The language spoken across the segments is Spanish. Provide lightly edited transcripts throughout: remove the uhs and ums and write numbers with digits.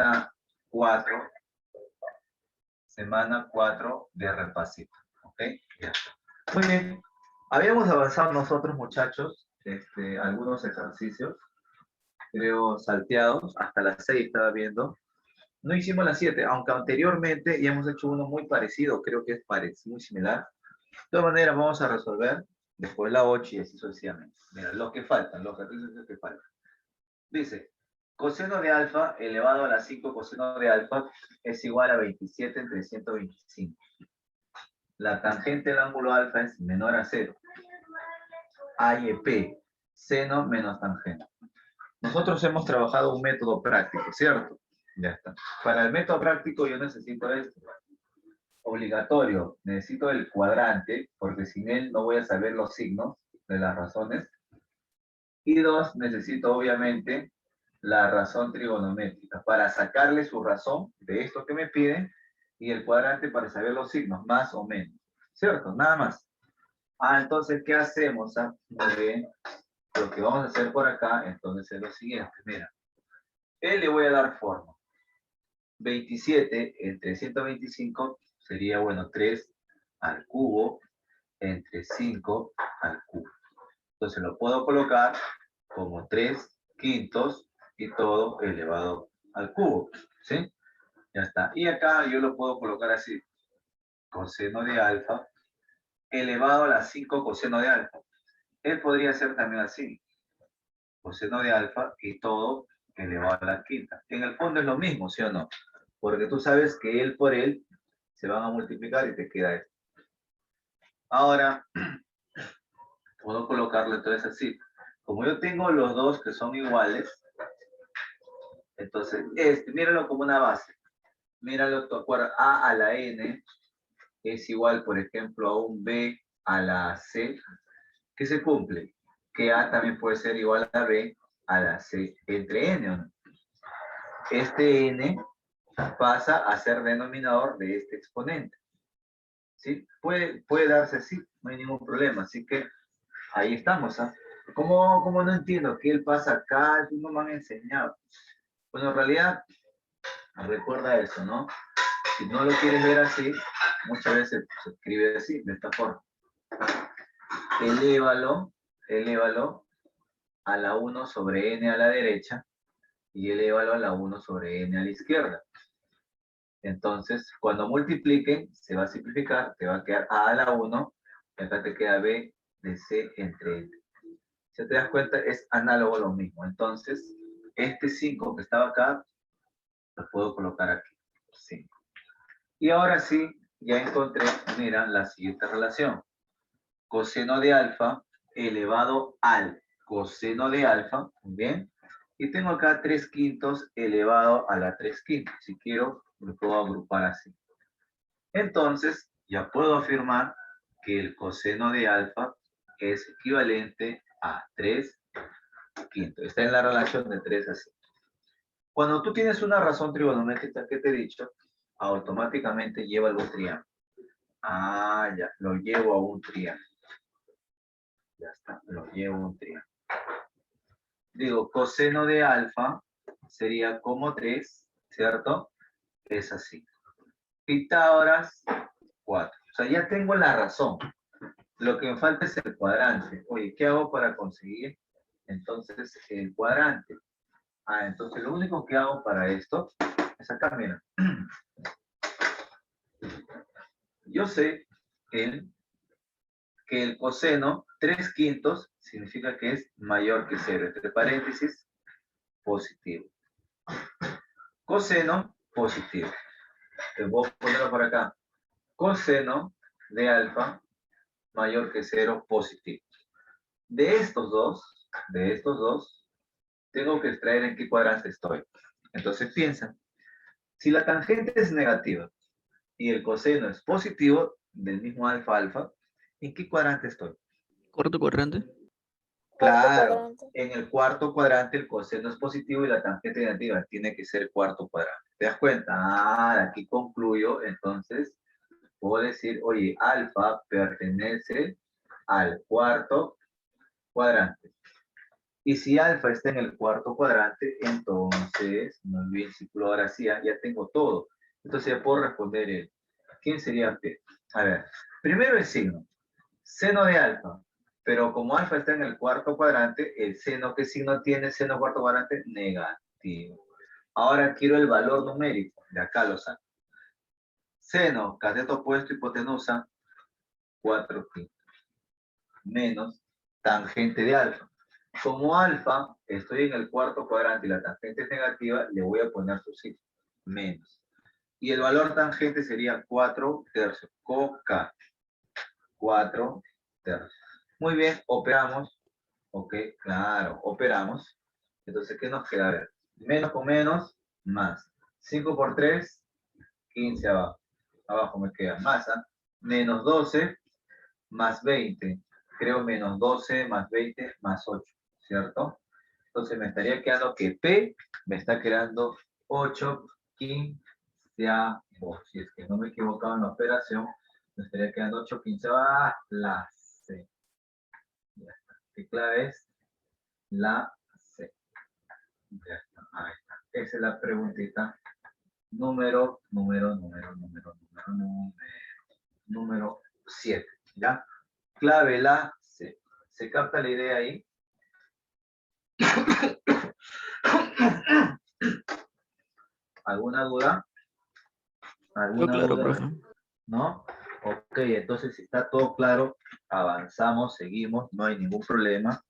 semanita 4. Semana 4 de repasito. ¿Ok? Ya. Muy bien. Habíamos avanzado nosotros, muchachos, algunos ejercicios, creo, salteados. Hasta las 6 estaba viendo. No hicimos las 7, aunque anteriormente ya hemos hecho uno muy parecido, creo que es parecido, muy similar. De todas maneras, vamos a resolver después la 8 y así sucesivamente. Mira, los que faltan, los ejercicios que faltan. Dice, coseno de alfa elevado a la 5 coseno de alfa es igual a 27 entre 125. La tangente del ángulo alfa es menor a 0. A y P, seno menos tangente. Nosotros hemos trabajado un método práctico, ¿cierto? Ya está. Para el método práctico yo necesito esto. Obligatorio, necesito el cuadrante, porque sin él no voy a saber los signos de las razones. Y 2, necesito obviamente la razón trigonométrica, para sacarle su razón de esto que me piden, y el cuadrante para saber los signos, más o menos. ¿Cierto? Nada más. Entonces, ¿qué hacemos? Muy bien. Lo que vamos a hacer por acá, entonces, es lo siguiente. Mira, le voy a dar forma. 27 entre 125 sería, bueno, 3 al cubo entre 5 al cubo. Entonces lo puedo colocar como 3 quintos y todo elevado al cubo, ¿sí? Ya está. Y acá yo lo puedo colocar así. Coseno de alfa elevado a la 5 coseno de alfa. Él podría ser también así. Coseno de alfa y todo elevado a la quinta. En el fondo es lo mismo, ¿sí o no? Porque tú sabes que él por él se van a multiplicar y te queda esto. Ahora, puedo colocarlo entonces así. Como yo tengo los dos que son iguales, entonces míralo como una base. Míralo, tú acuerdas, a a la n es igual, por ejemplo, a un b a la c, que se cumple. Que a también puede ser igual a b a la c entre n, ¿o no? Este n pasa a ser denominador de este exponente. ¿Sí? Puede darse así, no hay ningún problema. Así que ahí estamos. ¿Cómo no entiendo? ¿Qué él pasa acá? No me han enseñado. Bueno, en realidad, recuerda eso, ¿no? Si no lo quieres ver así, muchas veces se escribe así, de esta forma. Elévalo a la 1 sobre n a la derecha y elévalo a la 1 sobre n a la izquierda. Entonces, cuando multipliquen, se va a simplificar, te va a quedar a la 1, y acá te queda b de c entre n. Si te das cuenta, es análogo a lo mismo. Entonces, este 5 que estaba acá, lo puedo colocar aquí. 5. Y ahora sí, ya encontré, mira, la siguiente relación. Coseno de alfa elevado al coseno de alfa, muy bien. Y tengo acá 3 quintos elevado a la 3 quintos. Si quiero, lo puedo agrupar así. Entonces, ya puedo afirmar que el coseno de alfa es equivalente a 3 quintos. Está en la relación de 3 a 5. Cuando tú tienes una razón trigonométrica que te he dicho, automáticamente lleva a un triángulo. Ya, lo llevo a un triángulo. Ya está, lo llevo a un triángulo. Digo, coseno de alfa sería como 3, ¿cierto? Es así. Pitágoras, 4. O sea, ya tengo la razón. Lo que me falta es el cuadrante. Oye, ¿qué hago para conseguir entonces el cuadrante? Entonces lo único que hago para esto es acá, mira. Yo sé que el coseno 3 quintos significa que es mayor que 0. Entre paréntesis, positivo. Coseno, positivo. Te voy a ponerlo por acá. Coseno de alfa mayor que 0, positivo. De estos dos, tengo que extraer en qué cuadrante estoy. Entonces piensa, si la tangente es negativa y el coseno es positivo del mismo alfa alfa, ¿en qué cuadrante estoy? ¿Cuarto cuadrante? Claro, en el cuarto cuadrante el coseno es positivo y la tangente negativa tiene que ser cuarto cuadrante. ¿Te das cuenta? Aquí concluyo, entonces puedo decir, oye, alfa pertenece al cuarto cuadrante. Y si alfa está en el cuarto cuadrante, entonces, no olviden el círculo de García, ya tengo todo. Entonces ya puedo responder el, ¿quién sería P? A ver, primero el signo, seno de alfa, pero como alfa está en el cuarto cuadrante, el seno, ¿qué signo tiene seno cuarto cuadrante? Negativo. Ahora quiero el valor numérico, de acá lo saco. Seno, cateto opuesto, hipotenusa, 4pi, menos tangente de alfa. Como alfa, estoy en el cuarto cuadrante y la tangente es negativa, le voy a poner su signo, menos. Y el valor tangente sería 4 tercios, coca, 4 tercios. Muy bien, operamos. Ok, claro, operamos. Entonces, ¿qué nos queda? A ver, menos con menos, más. 5 por 3, 15 abajo. Abajo me queda masa, menos 12, más 20. Creo menos 12 más 20 más 8, ¿cierto? Entonces me estaría quedando que P me está quedando 8 quinceavos. Si es que no me he equivocado en la operación, me estaría quedando 8 quinceavos. La C. Ya está. ¿Qué clave es? La C. Ya está. Ahí está. Esa es la preguntita. Número 7. ¿Ya? Clave la C. ¿Se capta la idea ahí? ¿Alguna duda? Todo ¿Alguna claro, duda? profe. ¿No? Ok, entonces si está todo claro, avanzamos, seguimos, no hay ningún problema.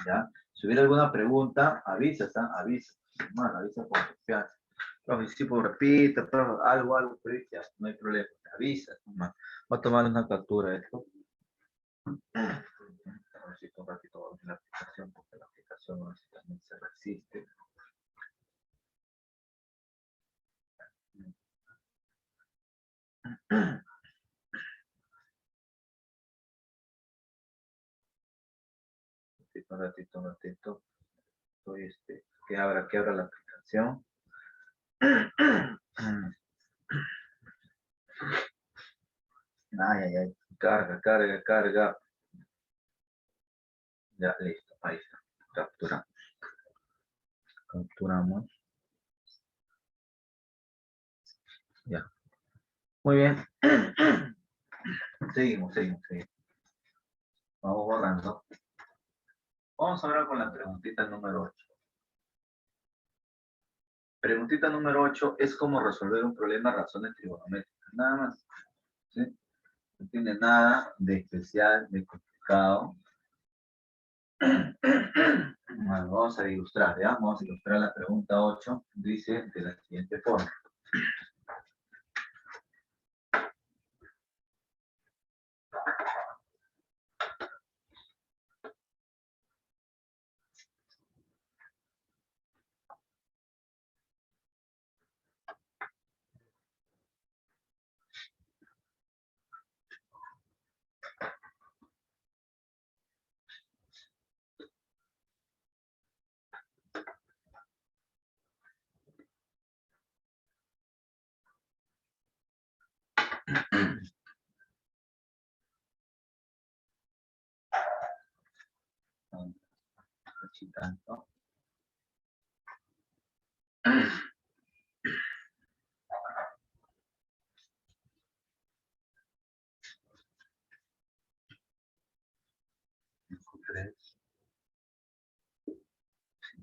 ¿Ya? Si hubiera alguna pregunta, avisa, avisa. Bueno, avisa por confianza. Profe, si pues, repite, profe, algo, pero ya, no hay problema, avisa. Voy a tomar una captura de esto. Necesito un ratito en la aplicación, porque la aplicación no también se resiste. Un ratito. Estoy, que abra la aplicación. Ay. Carga. Ya, listo. Ahí está. Capturamos. Ya. Muy bien. Seguimos. Vamos borrando. Vamos ahora con la preguntita número 8. Preguntita número 8 es cómo resolver un problema de razones trigonométricas. Nada más. ¿Sí? No tiene nada de especial, de complicado. Bueno, vamos a ilustrar, ¿ya? Vamos a ilustrar la pregunta 8. Dice de la siguiente forma. Tanto.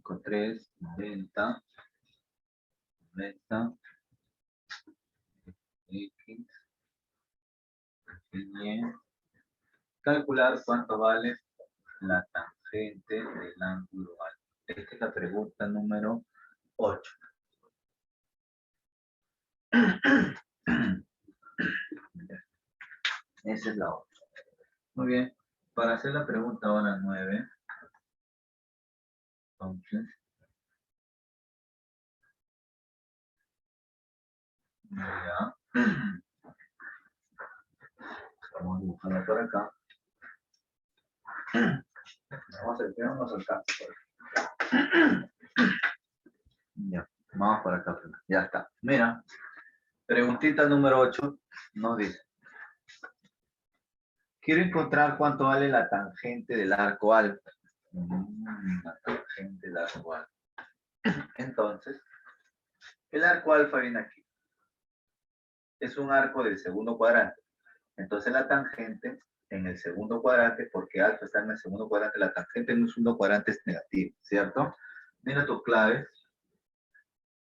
5,3, 90, X, calcular cuánto vale la tangente del ángulo alto. Esta es la pregunta número 8. Esa es la 8. Muy bien. Para hacer la pregunta ahora 9, entonces, ya. Vamos a dibujarla por acá. Vamos a hacer, vamos acá. Ya, vamos por acá. Ya está. Mira, preguntita número 8 nos dice. Quiero encontrar cuánto vale la tangente del arco alfa. La tangente del arco alfa. Entonces, el arco alfa viene aquí. Es un arco del segundo cuadrante. Entonces la tangente en el segundo cuadrante, porque alfa está en el segundo cuadrante, la tangente en el segundo cuadrante es negativa, ¿cierto? Mira tus claves.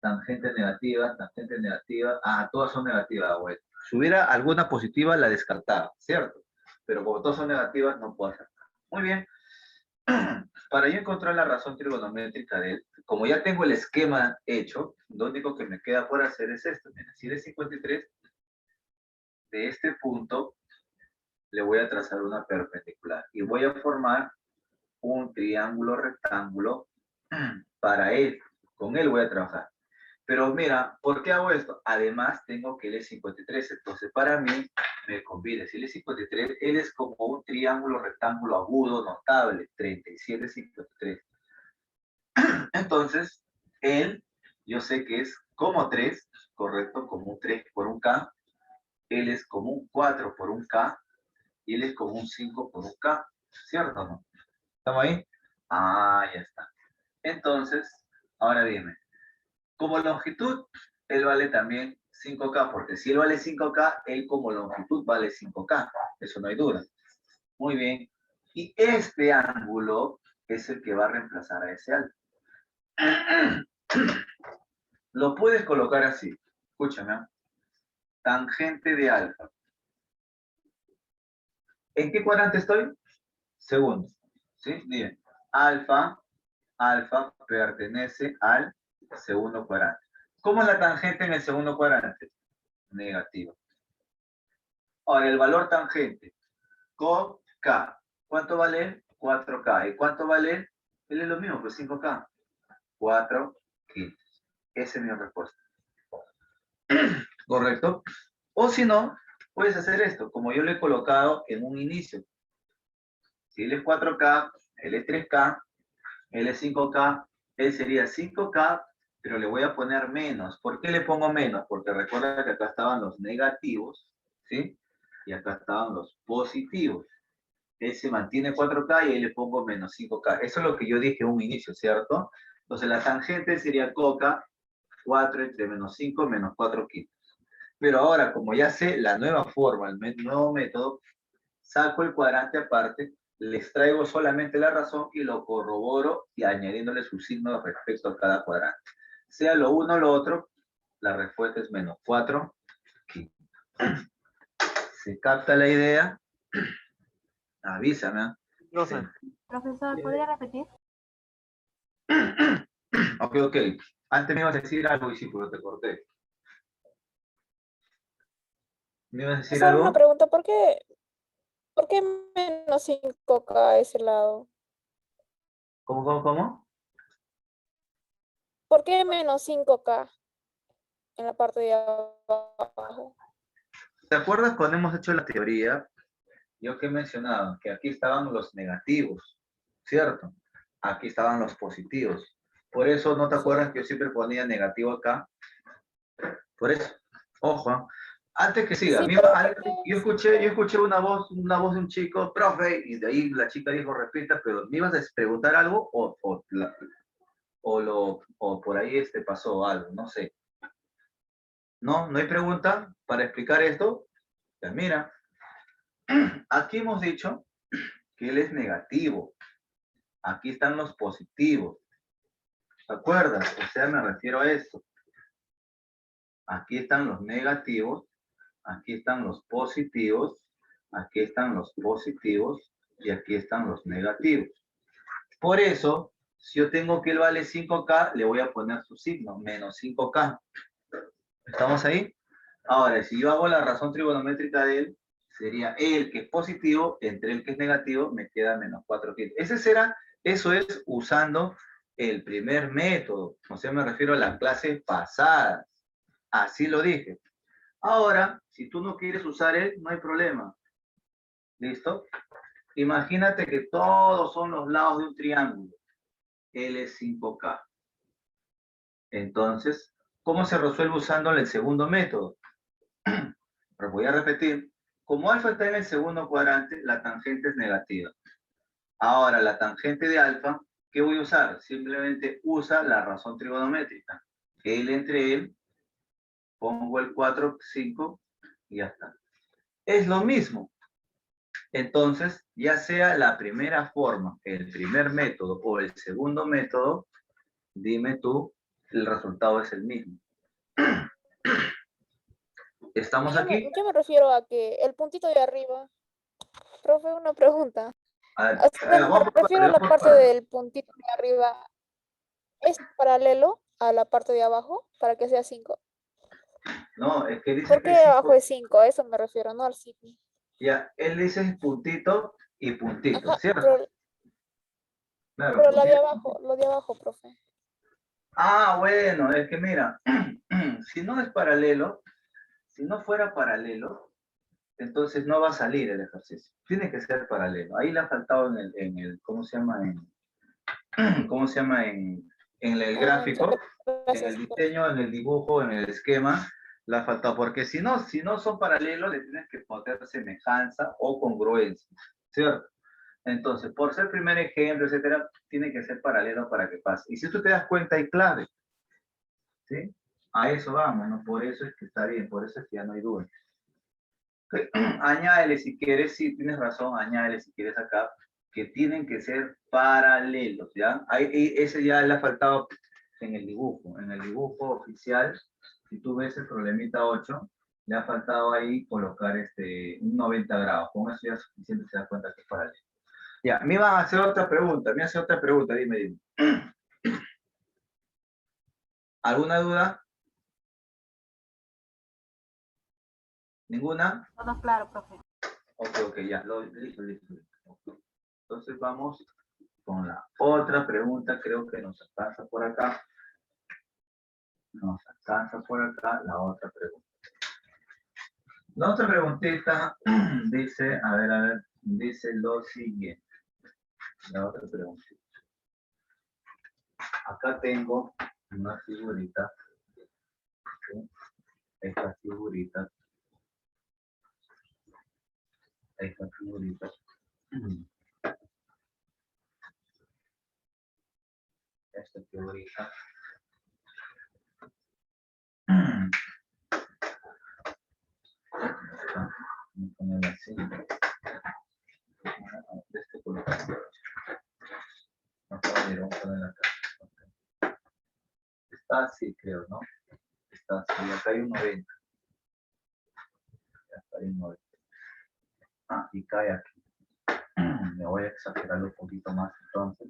Tangente negativa, todas son negativas, güey. Si hubiera alguna positiva, la descartaba, ¿cierto? Pero como todas son negativas, no puedo hacer nada. Muy bien. Para yo encontrar la razón trigonométrica de él, como ya tengo el esquema hecho, lo único que me queda por hacer es esto. Mira, si de 53, de este punto, le voy a trazar una perpendicular. Y voy a formar un triángulo rectángulo para él. Con él voy a trabajar. Pero mira, ¿por qué hago esto? Además, tengo que él es 53. Entonces, para mí, me conviene. Si él es 53, él es como un triángulo rectángulo agudo notable. 37, 53. Entonces, él, yo sé que es como 3, correcto, como un 3 por un K. Él es como un 4 por un K. Y él es como un 5 por un K. ¿Cierto o no? ¿Estamos ahí? Ah, ya está. Entonces, ahora dime. Como longitud, él vale también 5K, porque si él vale 5K, él como longitud vale 5K. Eso no hay duda. Muy bien. Y este ángulo es el que va a reemplazar a ese alfa. Lo puedes colocar así. Escúchame. Tangente de alfa. ¿En qué cuadrante estoy? Segundo. ¿Sí? Bien. Alfa pertenece al segundo cuadrante. ¿Cómo es la tangente en el segundo cuadrante? Negativa. Ahora, el valor tangente. Con K. ¿Cuánto vale? 4K. ¿Y cuánto vale? Él es lo mismo, pues 5K. 4 quintos. Esa es mi respuesta. ¿Correcto? O si no, puedes hacer esto, como yo lo he colocado en un inicio. Si él es 4K, él es 3K, él es 5K, él sería 5K, pero le voy a poner menos. ¿Por qué le pongo menos? Porque recuerda que acá estaban los negativos, ¿sí? Y acá estaban los positivos. Él se mantiene 4K y ahí le pongo menos 5K. Eso es lo que yo dije en un inicio, ¿cierto? Entonces la tangente sería coca 4 entre menos 5 menos 4 quintos. Pero ahora, como ya sé la nueva forma, el nuevo método, saco el cuadrante aparte, les traigo solamente la razón y lo corroboro y añadiéndole su signo respecto a cada cuadrante. Sea lo uno o lo otro, la respuesta es menos 4 quintos. ¿Se capta la idea? Avísame. Profe. Sí. Profesor, ¿podría repetir? Ok. Antes me ibas a decir algo y sí, pero te corté. ¿Me ibas a decir Solo una algo? pregunta, ¿por qué menos 5K a ese lado? ¿Cómo? ¿Por qué menos 5K en la parte de abajo? ¿Te acuerdas cuando hemos hecho la teoría? Yo que he mencionado que aquí estaban los negativos, ¿cierto? Aquí estaban los positivos. Por eso, ¿no te acuerdas que yo siempre ponía negativo acá? Por eso, ojo, ¿eh? Antes que siga, Sí, yo escuché una voz de un chico, profe, y de ahí la chica dijo, repita, pero ¿me ibas a preguntar algo o por ahí pasó algo? No sé. ¿No hay pregunta para explicar esto? Pues mira, aquí hemos dicho que él es negativo. Aquí están los positivos. ¿Te acuerdas? O sea, me refiero a esto. Aquí están los negativos, aquí están los positivos, aquí están los positivos y aquí están los negativos. Por eso, si yo tengo que él vale 5K, le voy a poner su signo, menos 5K. ¿Estamos ahí? Ahora, si yo hago la razón trigonométrica de él, sería él que es positivo, entre el que es negativo, me queda menos 4 quintos. Eso es usando el primer método. O sea, me refiero a las clases pasadas. Así lo dije. Ahora, si tú no quieres usar él, no hay problema. ¿Listo? Imagínate que todos son los lados de un triángulo. Él es 5K. Entonces, ¿cómo se resuelve usando el segundo método? Pero voy a repetir. Como alfa está en el segundo cuadrante, la tangente es negativa. Ahora, la tangente de alfa, ¿qué voy a usar? Simplemente usa la razón trigonométrica. L entre L, pongo el 4, 5 y ya está. Es lo mismo. Entonces, ya sea la primera forma, el primer método o el segundo método, dime tú, el resultado es el mismo. ¿Estamos aquí? Yo me refiero a que el puntito de arriba, profe, una pregunta. A ver, O sea, me vamos por refiero a partes, la vamos por parte partes. del puntito de arriba, ¿es paralelo a la parte de abajo para que sea 5? No, es que dice ¿Por que qué es abajo 5. es 5? A eso me refiero, no al 5. Ya, él dice puntito y puntito, Ajá, ¿cierto? Claro, pero puntito. lo de abajo, profe. Ah, bueno, es que mira, si no es paralelo, si no fuera paralelo, entonces no va a salir el ejercicio. Tiene que ser paralelo. Ahí le ha faltado en el ¿cómo se llama? ¿Cómo se llama? En el Ah, muchas gráfico, en el gracias, profe. diseño, en el dibujo, en el esquema, le ha faltado. Porque si no son paralelos, le tienes que poner semejanza o congruencia, ¿cierto? Entonces, por ser primer ejemplo, etcétera, tiene que ser paralelo para que pase. Y si tú te das cuenta, hay clave, ¿sí? A eso vamos, ¿no? Por eso es que está bien, por eso es que ya no hay duda. Añádele si quieres, sí, tienes razón, añádele si quieres acá, que tienen que ser paralelos, ¿ya? Ahí, ese ya le ha faltado en el dibujo oficial, si tú ves el problemita 8, le ha faltado ahí colocar un 90 grados, con eso ya es suficiente, se da cuenta que es paralelo. Ya, me iban a hacer otra pregunta, dime. ¿Alguna duda? ¿Ninguna? Todo claro, profe. Ok, ya, listo. Ok. Entonces vamos con la otra pregunta, creo que nos alcanza por acá. La otra pregunta. La otra preguntita dice, a ver, dice lo siguiente. La otra preguntita. Acá tengo una figurita. ¿Sí? Esta figurita. Esta figurita. Voy a ponerla así. De este color. Vamos a ponerla acá. Ok. Está así, creo, ¿no? Está así. Acá hay un 90. Acá hay un 90. Ah, y cae aquí. Me voy a exagerarlo un poquito más entonces.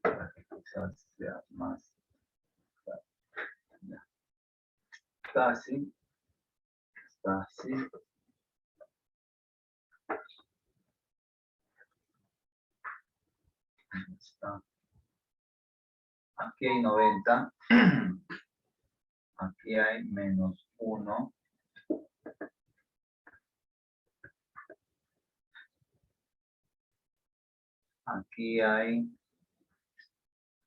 Para que quizás sea más. Ya. Está así. Está así. Está. Aquí hay 90. Aquí hay menos 1. Aquí hay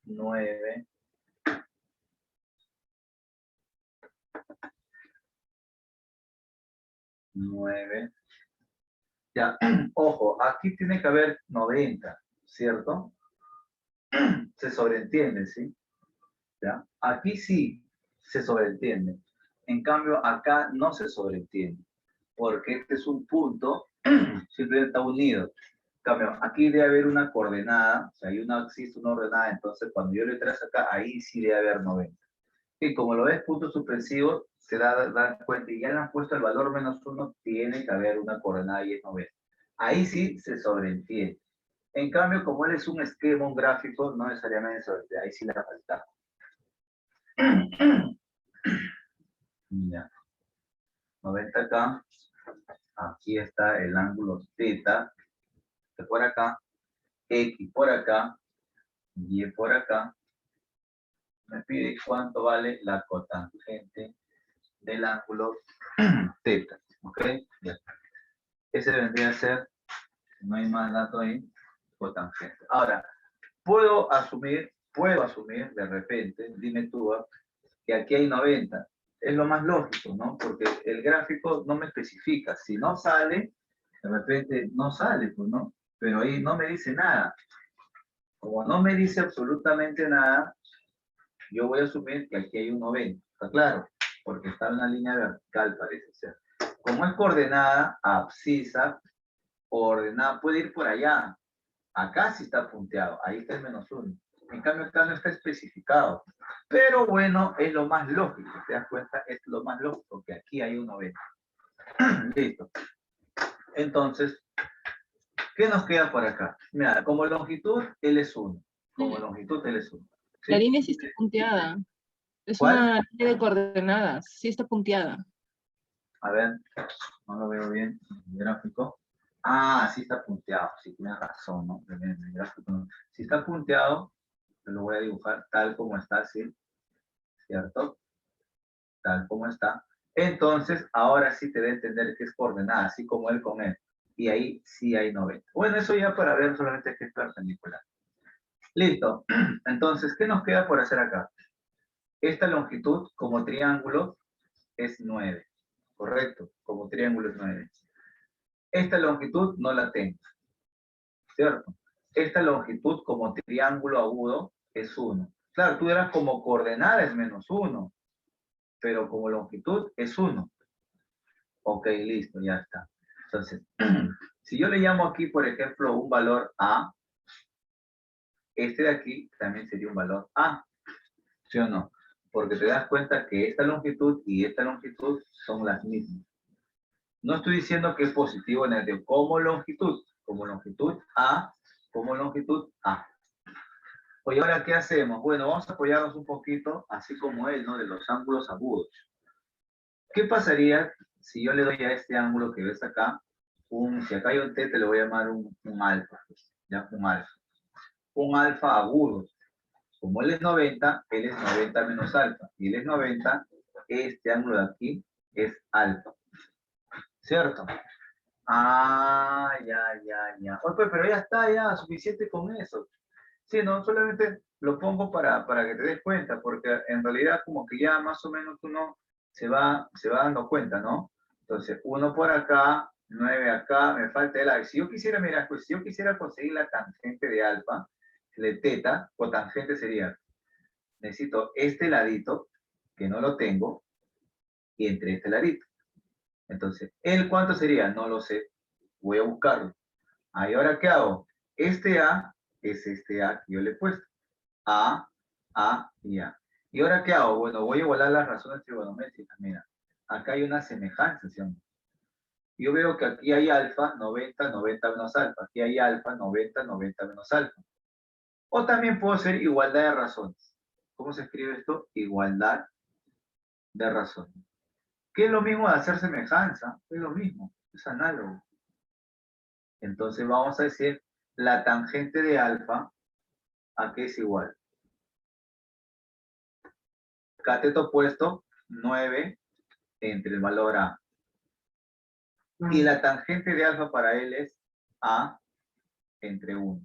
9. Ya, ojo, aquí tiene que haber 90, ¿cierto? Se sobreentiende, ¿sí? ¿Ya? Aquí sí se sobreentiende. En cambio, acá no se sobreentiende, porque este es un punto, simplemente está unido. En cambio, aquí debe haber una coordenada, o sea, existe una ordenada, entonces cuando yo le trazo acá, ahí sí debe haber 90. Y como lo ves puntos suspensivos, se da cuenta, y ya le han puesto el valor menos 1, tiene que haber una coordenada y es 90. Ahí sí se sobreentiende. En cambio, como él es un esquema, un gráfico, no necesariamente sobreentiende, ahí sí le falta. Ya. 90 acá, aquí está el ángulo θ, de por acá, x por acá, y por acá. Me pide cuánto vale la cotangente del ángulo θ, ¿ok? Ya. Ese vendría a ser, no hay más dato ahí, cotangente. Ahora, puedo asumir de repente, dime tú, que aquí hay 90. Es lo más lógico, ¿no? Porque el gráfico no me especifica. Si no sale, de repente no sale, pues, ¿no? pero ahí no me dice nada. Como no me dice absolutamente nada, yo voy a asumir que aquí hay un 90. ¿Está claro? Porque está en una línea vertical, parece ser. Como es coordenada abscisa, ordenada, puede ir por allá. Acá sí está punteado, ahí está el -1. En cambio, acá no está especificado. Pero bueno, es lo más lógico, ¿te das cuenta? Es lo más lógico, que aquí hay un 90. Listo. Entonces, ¿qué nos queda por acá? Mira, como longitud, L es 1. Como longitud, L es 1. ¿Sí? La línea sí está punteada. Es ¿Cuál? una línea de coordenadas. Sí está punteada. A ver, no lo veo bien en el gráfico. Ah, sí está punteado, sí tienes razón, ¿no? En el gráfico no. Si está punteado, lo voy a dibujar tal como está, ¿sí? ¿Cierto? Tal como está. Entonces, ahora sí te debe entender que es coordenada, así como él con él. Y ahí sí hay 90. Bueno, eso ya para ver solamente que es perpendicular. Listo. Entonces, ¿qué nos queda por hacer acá? Esta longitud como triángulo es 9. Correcto, como triángulo es 9. Esta longitud no la tengo, ¿cierto? Esta longitud como triángulo agudo es 1. Claro, tú eras como coordenada es -1, pero como longitud es 1. Ok, listo, ya está. Entonces, si yo le llamo aquí, por ejemplo, un valor A, este de aquí también sería un valor A, ¿sí o no? Porque te das cuenta que esta longitud y esta longitud son las mismas. No estoy diciendo que es positivo o negativo, como longitud A, como longitud A. Oye, ¿ahora qué hacemos? Bueno, vamos a apoyarnos un poquito, así como él, ¿no? De los ángulos agudos. ¿Qué pasaría si yo le doy a este ángulo que ves acá, si acá hay un T, te lo voy a llamar un alfa, ¿ya? Un alfa. Un alfa agudo. Como él es 90, él es 90 menos alfa. Y él es 90, este ángulo de aquí es alfa. ¿Cierto? Ah, ya. Oye, pero ya está, ya, suficiente con eso. Sí, no, solamente lo pongo para que te des cuenta, porque en realidad como que ya más o menos uno se va dando cuenta, ¿no? Entonces, 1 por acá, 9 acá, me falta el alfa. Si yo quisiera, mira, pues si yo quisiera conseguir la tangente de alfa, de teta, o tangente sería, necesito este ladito, que no lo tengo, y entre este ladito. Entonces, ¿el cuánto sería? No lo sé. Voy a buscarlo. Ahí, ¿ahora qué hago? Este A es este A que yo le he puesto. A y A. ¿Y ahora qué hago? Bueno, voy a igualar las razones trigonométricas. Mira, acá hay una semejanza, ¿sí? Yo veo que aquí hay alfa, 90, 90 menos alfa. Aquí hay alfa, 90, 90 menos alfa. O también puedo hacer igualdad de razones. ¿Cómo se escribe esto? Igualdad de razones. ¿Qué es lo mismo de hacer semejanza? Es lo mismo, es análogo. Entonces vamos a decir la tangente de alfa, ¿a qué es igual? Cateto opuesto, 9 entre el valor A. Y la tangente de alfa para él es A entre 1.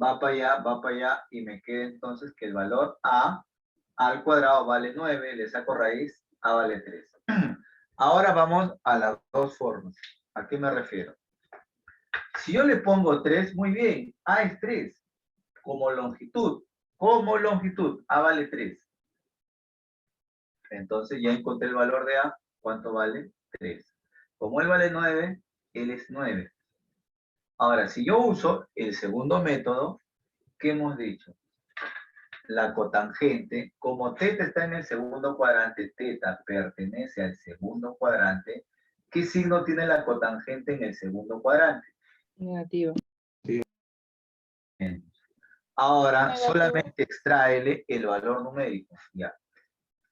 Va para allá y me queda entonces que el valor A al cuadrado vale 9, le saco raíz, A vale 3. Ahora vamos a las dos formas. ¿A qué me refiero? Si yo le pongo 3, muy bien, A es 3. Como longitud, A vale 3. Entonces ya encontré el valor de A, ¿cuánto vale? 3. Como él vale 9, él es 9. Ahora, si yo uso el segundo método, ¿qué hemos dicho? La cotangente, como teta está en el segundo cuadrante, teta pertenece al segundo cuadrante, ¿qué signo tiene la cotangente en el segundo cuadrante? Negativo. Ahora, Negativo. solamente extráele el valor numérico. Ya.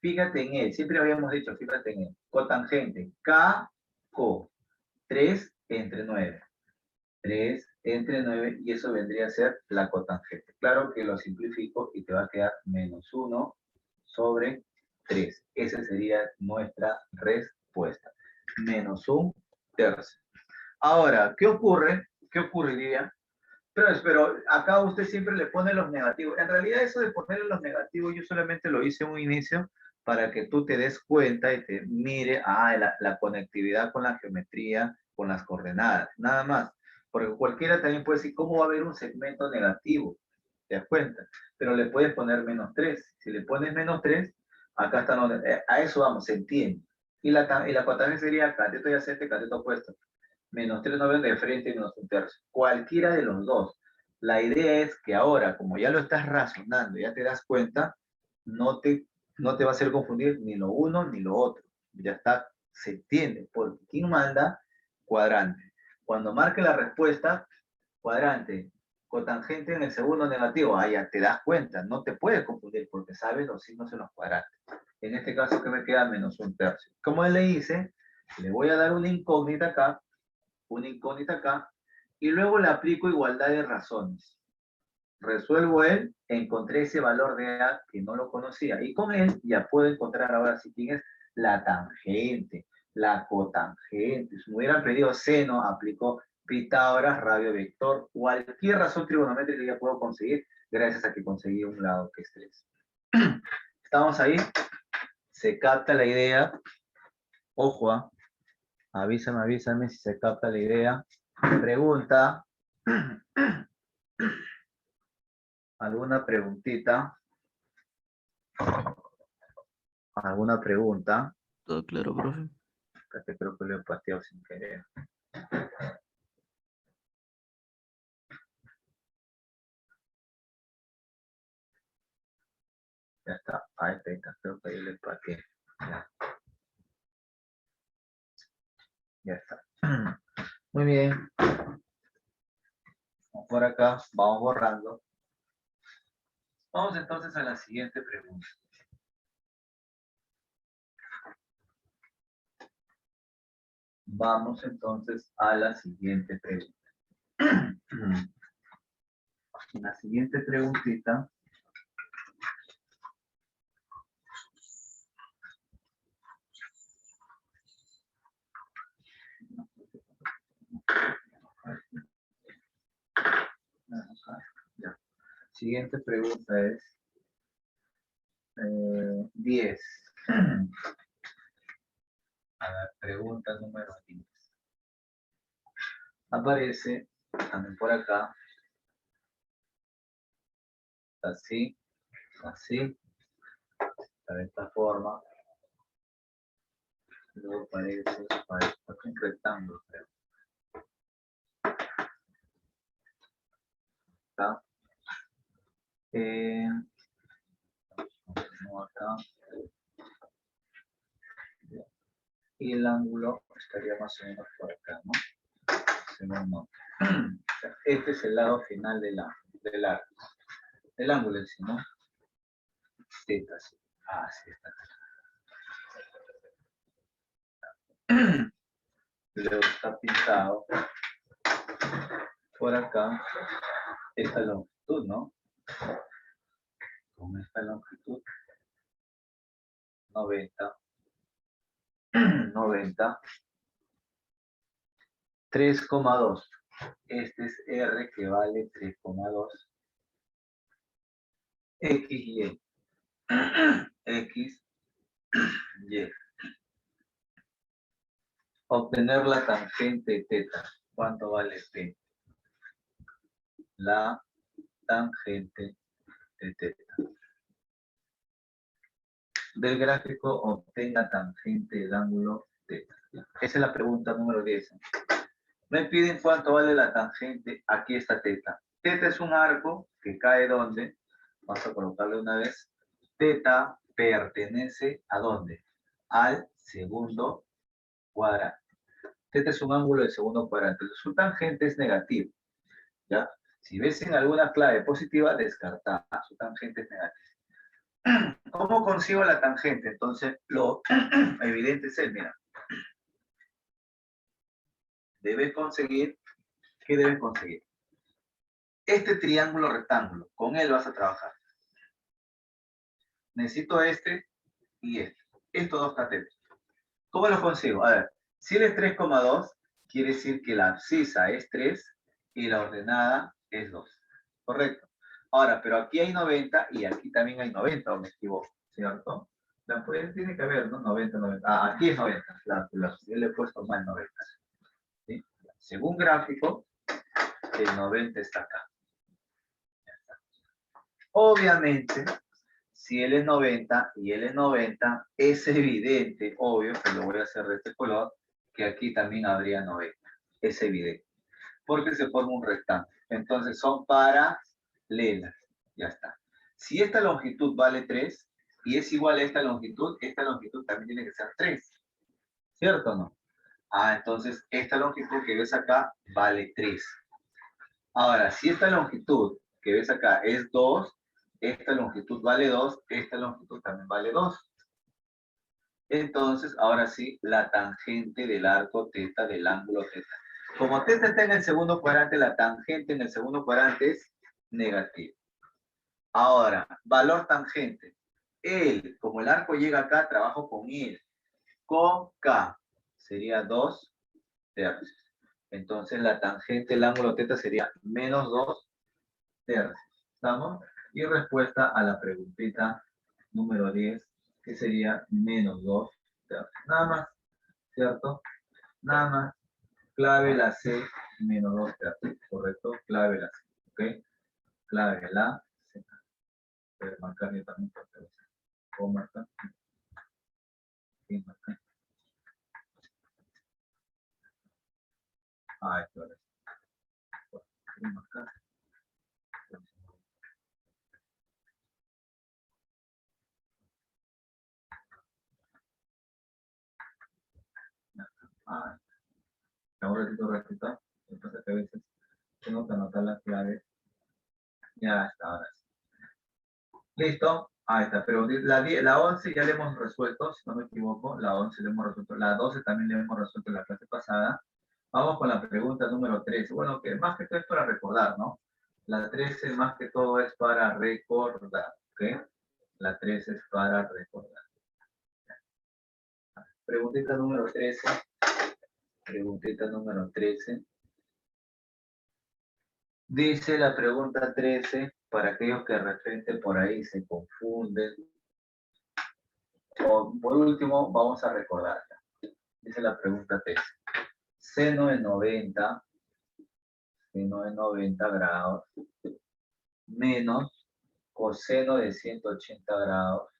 Fíjate en él, siempre habíamos dicho, fíjate en él. Cotangente, K, CO, 3 entre 9. 3 entre 9 y eso vendría a ser la cotangente. Claro que lo simplifico y te va a quedar -1 sobre 3. Esa sería nuestra respuesta. -1 tercio. Ahora, ¿qué ocurre? ¿Qué ocurriría? Pero acá usted siempre le pone los negativos. En realidad eso de ponerle los negativos yo solamente lo hice en un inicio para que tú te des cuenta y te mire la conectividad con la geometría, con las coordenadas, nada más. Porque cualquiera también puede decir, ¿cómo va a haber un segmento negativo? ¿Te das cuenta? Pero le puedes poner -3. Si le pones -3, acá está, a eso vamos, se entiende. Y la cuadratura sería cateto adyacente, cateto opuesto. -3 no ven de frente y -1/3. Cualquiera de los dos. La idea es que ahora, como ya lo estás razonando, ya te das cuenta, no te va a hacer confundir ni lo uno ni lo otro. Ya está, se entiende. Porque ¿quién manda? Cuadrante. Cuando marque la respuesta, cuadrante, cotangente en el segundo negativo, ya te das cuenta, no te puedes confundir porque sabes los signos en los cuadrantes. En este caso, que me queda? -1/3. Como le hice, le voy a dar una incógnita acá, y luego le aplico igualdad de razones. Resuelvo él, encontré ese valor de A que no lo conocía, y con él ya puedo encontrar ahora sí quién es la tangente, la cotangente. Si me hubieran pedido seno, aplicó Pitágoras, radio vector, cualquier razón trigonométrica ya puedo conseguir gracias a que conseguí un lado que es 3. ¿Estamos ahí? ¿Se capta la idea? Ojo, avísame si se capta la idea. Pregunta. ¿Alguna preguntita? ¿Alguna pregunta? Todo claro, profe. Espérate, creo que lo he pateado sin querer. Ya está. Ahí está. Creo que ahí lo pateé. Ya está. Muy bien. Por acá vamos borrando. Vamos entonces a la siguiente pregunta. Vamos entonces a la siguiente pregunta. La siguiente preguntita. Ya. Siguiente pregunta es 10. A la pregunta número 10. Aparece también por acá. Así, así, de esta forma. Luego aparece un rectángulo, creo. ¿Está? Acá. Y el ángulo estaría más o menos por acá, ¿no? Según no. Este es el lado final del arco. El ángulo en sí, ¿no? Teta, sí. Ah, sí, está acá. Luego está pintado por acá esta longitud, ¿no? Con esta longitud 90 3,2. Este es R que vale 3,2 XY. XY. Obtener la tangente teta. ¿Cuánto vale P? La tangente de teta. Del gráfico obtenga tangente del ángulo teta. Esa es la pregunta número 10. Me piden cuánto vale la tangente. Aquí está teta. Teta es un arco que cae ¿dónde? Vamos a colocarle una vez. Teta pertenece ¿a dónde? Al segundo cuadrante. Teta es un ángulo del segundo cuadrante. Su tangente es negativo. ¿Ya? Si ves en alguna clave positiva, descartada. Su tangente es negativa. ¿Cómo consigo la tangente? Entonces, lo evidente es mira. Debes conseguir, ¿qué debes conseguir? Este triángulo rectángulo, con él vas a trabajar. Necesito este y este. Estos dos catetos. ¿Cómo los consigo? A ver, si él es 3,2, quiere decir que la abscisa es 3 y la ordenada es 2. ¿Correcto? Ahora, pero aquí hay 90 y aquí también hay 90, o me equivoco, ¿cierto? Pues tiene que haber, ¿no? 90, 90. Ah, aquí es 90. Yo le he puesto más 90. ¿Sí? Según gráfico, el 90 está acá. Obviamente, si él es 90 y él es 90, es evidente, obvio, que lo voy a hacer de este color, que aquí también habría 90. Es evidente. Porque se forma un rectángulo. Entonces son paralelas. Ya está. Si esta longitud vale 3 y es igual a esta longitud también tiene que ser 3. ¿Cierto o no? Ah, entonces esta longitud que ves acá vale 3. Ahora, si esta longitud que ves acá es 2, esta longitud vale 2, esta longitud también vale 2. Entonces, ahora sí, la tangente del arco teta del ángulo teta. Como teta está en el segundo cuadrante, la tangente en el segundo cuadrante es negativa. Ahora, valor tangente. Él, como el arco llega acá, trabajo con él. Con K sería 2 tercios. Entonces, la tangente del ángulo teta sería menos 2 tercios. ¿Estamos? Y respuesta a la preguntita número 10, que sería menos 2 tercios. Nada más, ¿cierto? Nada más. Clave la C, menos 2 tercios. ¿Correcto? Clave la C. ¿Ok? Clave la C. Voy a marcar yo también porque puedo marcar. Sí, marcar. Ah, esto es. Voy a marcar. Ah, un ratito. Entonces a veces tengo que anotar la clave. Ya está, ahora sí. ¿Listo? Ahí está, pero la 11 ya la hemos resuelto, si no me equivoco, la 11 la hemos resuelto, la 12 también la hemos resuelto en la clase pasada. Vamos con la pregunta número 13. Bueno, que más que todo es para recordar, ¿no? La 13 más que todo es para recordar, ¿ok? La 13 es para recordar. Preguntita número 13. Preguntita número 13. Dice la pregunta 13, para aquellos que de repente por ahí se confunden. O por último, vamos a recordarla. Dice la pregunta 13. Seno de 90 grados menos coseno de 180 grados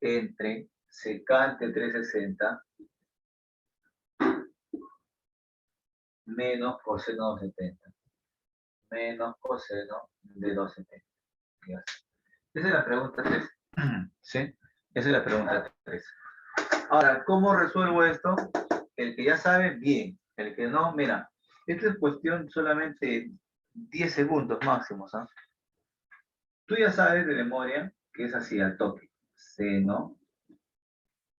entre secante 360 menos coseno 270 menos coseno de 270. Esa es la pregunta 3. ¿Sí? Esa es la pregunta 3. Ahora, ¿cómo resuelvo esto? El que ya sabe, bien. El que no, mira, esta es cuestión solamente 10 segundos máximo, ¿sabes? Tú ya sabes de memoria que es así al toque. Seno,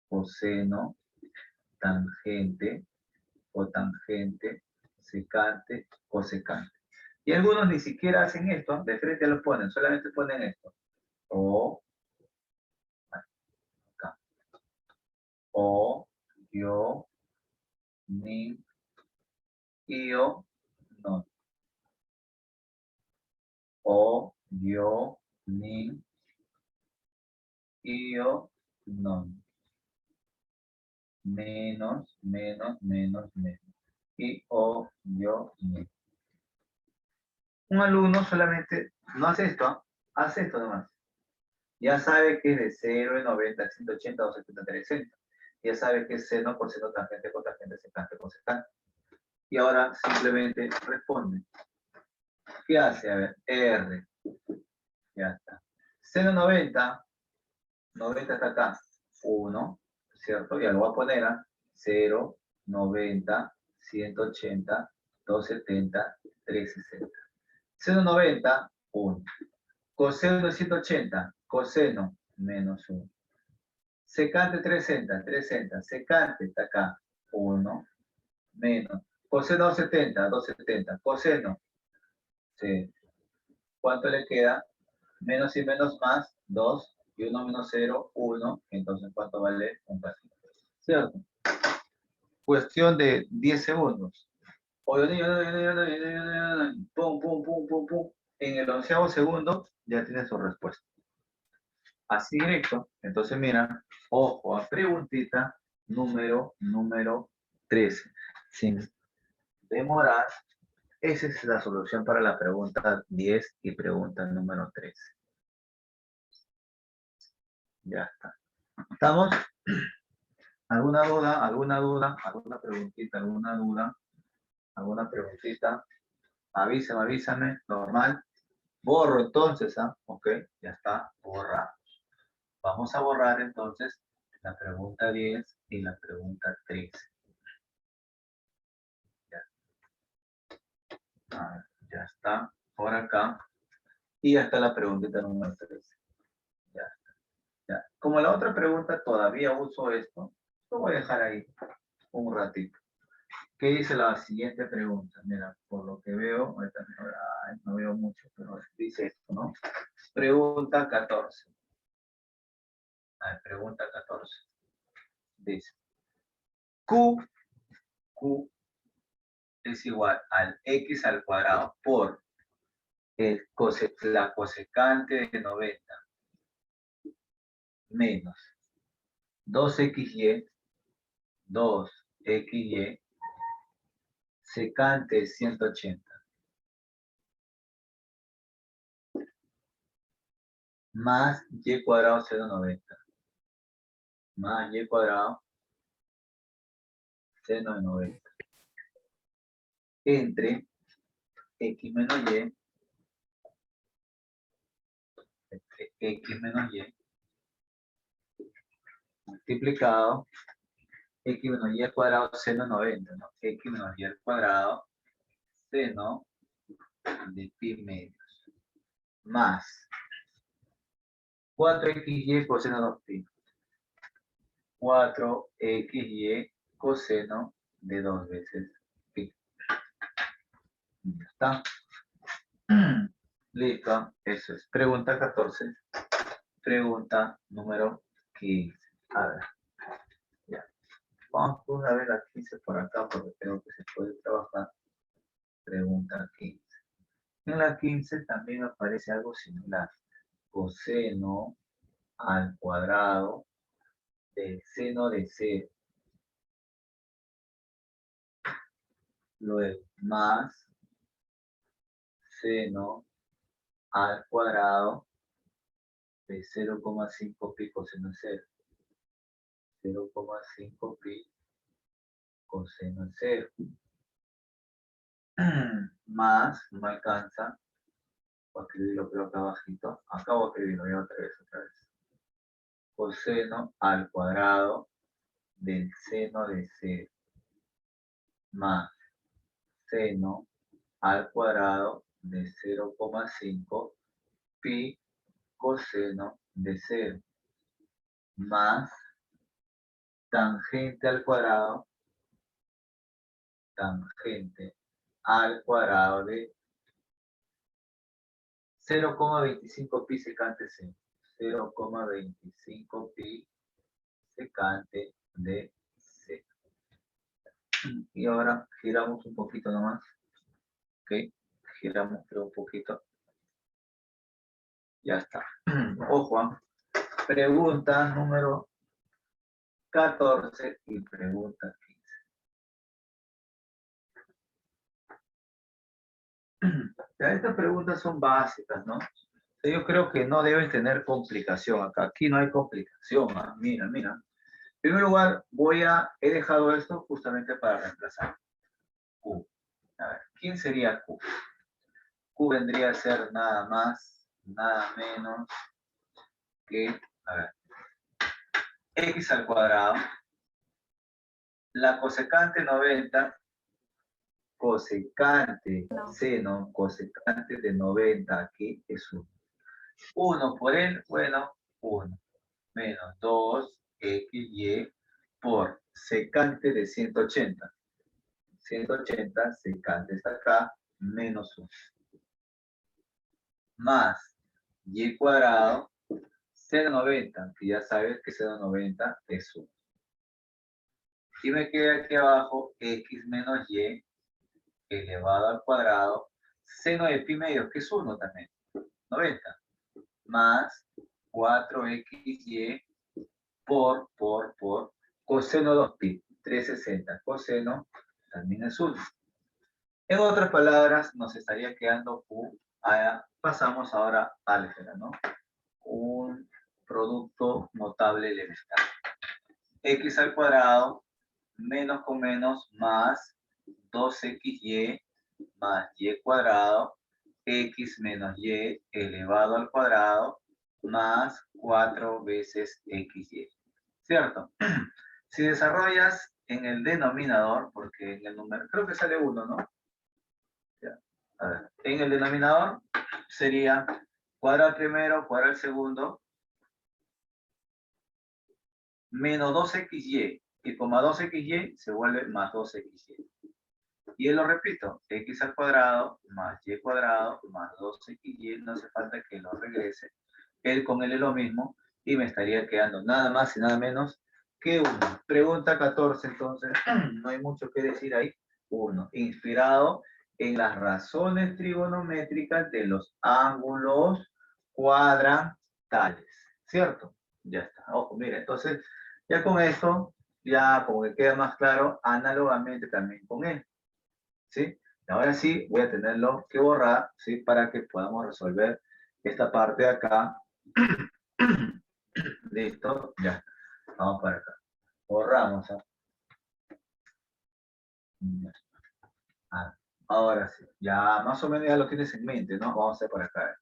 coseno, tangente, cotangente, secante, cosecante. Y algunos ni siquiera hacen esto, de frente lo ponen, solamente ponen esto. O, acá. O, yo, ni, io, no. O, yo, ni, io, no. Menos, menos, menos, menos. Y, o, yo, ni. Un alumno solamente no hace esto, hace esto nomás. Ya sabe que es de 0, de 90, 180, 270, 360. Ya sabe que es seno por seno, tangente, cotangente, secante, cosecante. Y ahora simplemente responde. ¿Qué hace? A ver, R. Ya está. Seno 90, 90 está acá, 1, ¿cierto? Ya lo voy a poner a 0, 90, 180, 270, 360. Seno 90, 1. Coseno de 180, coseno, menos 1. Secante 360, 360. Secante está acá, 1, menos. Coseno 270, 270. Coseno, sí. ¿Cuánto le queda? Menos y menos más, 2. Y 1 menos 0, 1. Entonces, ¿cuánto vale un pasito? ¿Cierto? Cuestión de 10 segundos. Pum, pum, pum, pum, pum. En el 11º segundo ya tiene su respuesta. Así directo. Entonces, mira, ojo a preguntita número 13. demorar. Esa es la solución para la pregunta 10 y pregunta número 13. Ya está. ¿Estamos? ¿Alguna duda? ¿Alguna duda? ¿Alguna preguntita? ¿Alguna duda? ¿Alguna preguntita? Avísame. Normal. Borro entonces, ¿ah? Ok, ya está. Borra. Vamos a borrar entonces la pregunta 10 y la pregunta 13. Ya está. Por acá. Y ya está la preguntita número 13. Ya está. Ya. Como la otra pregunta todavía uso esto, lo voy a dejar ahí un ratito. ¿Qué dice la siguiente pregunta? Mira, por lo que veo, ahorita no veo mucho, pero dice esto, ¿no? Pregunta 14. Pregunta 14. Dice, Q es igual al X al cuadrado por la cosecante de 90 menos 2XY secante de 180 más Y cuadrado seno 90 más Y cuadrado seno de 90 entre X menos Y multiplicado X menos Y al cuadrado seno 90, ¿no? X menos Y al cuadrado seno de pi medios más 4XY coseno 2pi. 4XY coseno de 2 veces pi. Ya está. Listo. Eso es. Pregunta 14. Pregunta número 15. A ver. Ya. Vamos a ver la 15 por acá porque creo que se puede trabajar. Pregunta 15. En la 15 también aparece algo similar. Coseno al cuadrado del seno de 0. Luego, más seno al cuadrado de 0,5 pi coseno 0. 0,5 pi coseno 0. Más, no me alcanza. Voy a escribirlo creo acá abajito. Acá voy a escribirlo ya otra vez. Coseno al cuadrado del seno de 0. Más seno al cuadrado de 0,5 pi coseno de 0 más tangente al cuadrado de 0,25 pi secante 0. 0,25 pi secante de 0. Y ahora giramos un poquito nomás. Ok, giramos creo un poquito. Ya está. Ojo, pregunta número 14 y pregunta 15. Ya, estas preguntas son básicas, ¿no? Yo creo que no deben tener complicación acá. Aquí no hay complicación. Mira. En primer lugar, he dejado esto justamente para reemplazar Q. A ver, ¿quién sería Q? Q vendría a ser nada más, nada menos que, a ver, X al cuadrado, la cosecante 90, cosecante seno, cosecante de 90 aquí es 1. 1 por él, bueno, 1. Menos 2XY por secante de 180. 180, secante está acá, menos 1. Más Y cuadrado, seno 90, que ya sabes que seno 90 es 1. Y me queda aquí abajo X menos Y elevado al cuadrado, seno de pi medios, que es 1 también, 90, más 4XY por coseno 2pi, 360. Coseno también es 1. En otras palabras, nos estaría quedando Q. Pasamos ahora a álgebra, ¿no? Un producto notable elemental. X al cuadrado menos con menos más 2xy más y cuadrado, x menos y elevado al cuadrado más 4 veces xy. ¿Cierto? Si desarrollas en el denominador, porque en el número, creo que sale 1, ¿no? Ya. A ver, en el denominador sería cuadrado primero, cuadrado segundo, menos 2xy, y con más 2xy se vuelve más 2xy. Y lo repito, x al cuadrado más y cuadrado más 2xy, no hace falta que lo regrese. Él con él es lo mismo, y me estaría quedando nada más y nada menos que 1. Pregunta 14, entonces, no hay mucho que decir ahí. 1. Inspirado en las razones trigonométricas de los ángulos cuadrantales. ¿Cierto? Ya está. Ojo, mira, entonces, ya con esto, ya como que queda más claro, análogamente también con él. ¿Sí? Ahora sí, voy a tenerlo que borrar, ¿sí? Para que podamos resolver esta parte de acá. Listo, ya. Vamos para acá. Borramos. Ahora sí. Ya más o menos ya lo tienes en mente, ¿no? Vamos a hacer por acá.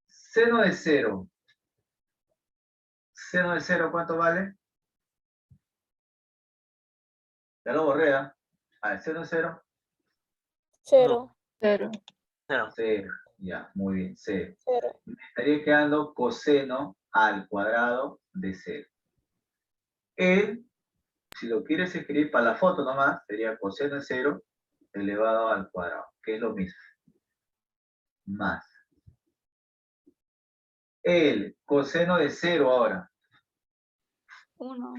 Seno de 0. Seno de 0, ¿cuánto vale? Ya lo borré, ¿ah? A ver, seno de 0. 0, 0. 0. Ya, muy bien, 0. 0. Me estaría quedando coseno al cuadrado de 0. El Si lo quieres escribir para la foto nomás, sería coseno de 0 elevado al cuadrado, que es lo mismo. Más. El coseno de 0 ahora. 1.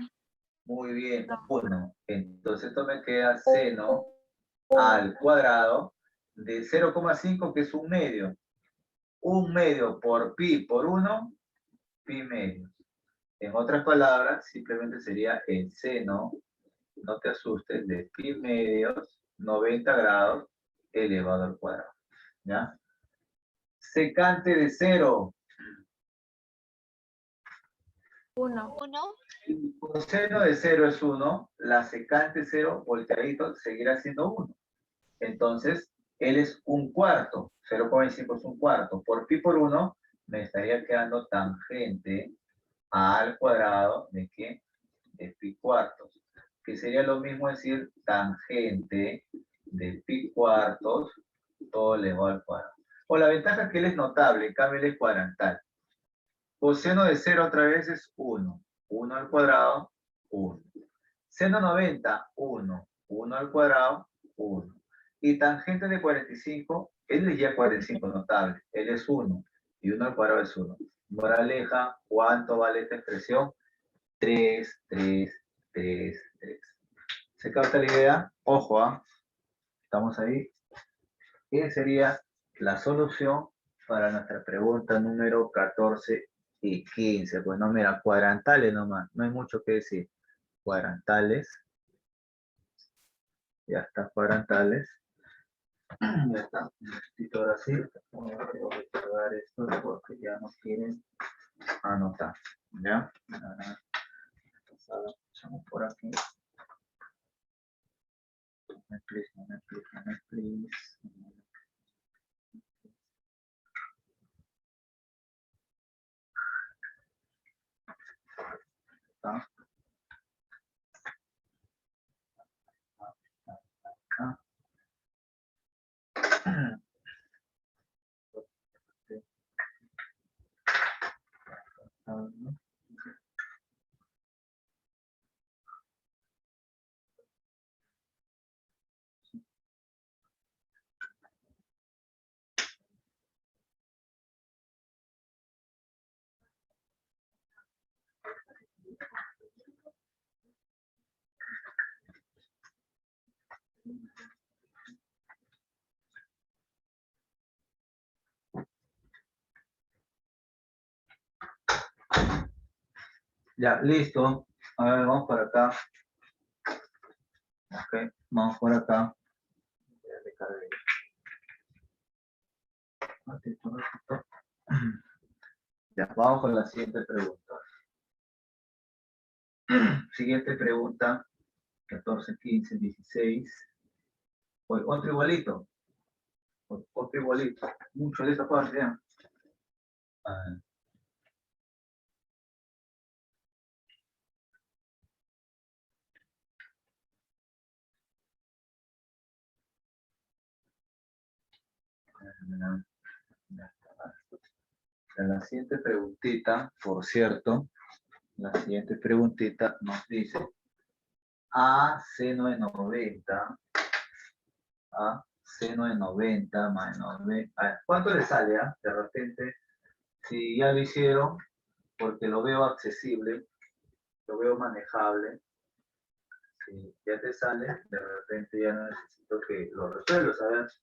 Muy bien, 1. Entonces esto me queda seno al cuadrado de 0,5, que es un medio. Un medio por pi por 1, pi medio. En otras palabras, simplemente sería el seno, no te asustes, de pi medios, 90 grados, elevado al cuadrado. ¿Ya? Secante de 0. 1. El coseno de 0 es 1, la secante 0 volteadito seguirá siendo 1. Entonces, él es un cuarto, 0,25 es un cuarto. Por pi por 1, me estaría quedando tangente al cuadrado de ¿qué? De pi cuartos. Que sería lo mismo decir tangente de pi cuartos todo elevado al cuadrado. O la ventaja es que él es notable, en cambio él es cuadrantal. Coseno de 0 otra vez es 1. 1 al cuadrado, 1. Seno 90, 1. 1 al cuadrado, 1. Y tangente de 45, él es ya 45 notable. Él es 1. Y 1 al cuadrado es 1. Moraleja, ¿cuánto vale esta expresión? 3, 3, 3, 3. ¿Se capta la idea? Ojo, ¿ah? Estamos ahí. ¿Qué sería la solución para nuestra pregunta número 14 y 15? Pues no, mira, cuadrantales nomás, no hay mucho que decir. Cuadrantales. Ya está, cuadrantales. Ya está. Necesito ahora sí. Voy a guardar esto porque ya no quieren anotar. ¿Ya? Echamos por aquí. Please, please. Está. Ya, listo. A ver, vamos por acá. Ok, vamos por acá. cargue. Ya, vamos con la siguiente pregunta. Siguiente pregunta, 14, 15, 16. Otro igualito. Otro igualito. Mucho de esta parte, ya. Ah, la siguiente preguntita, por cierto, la siguiente preguntita nos dice a seno de 90, a seno de 90 más 90. A ver, ¿cuánto le sale? De repente, si ya lo hicieron, porque lo veo accesible, lo veo manejable, si ya te sale, de repente ya no necesito que lo resuelvas, ¿sabes?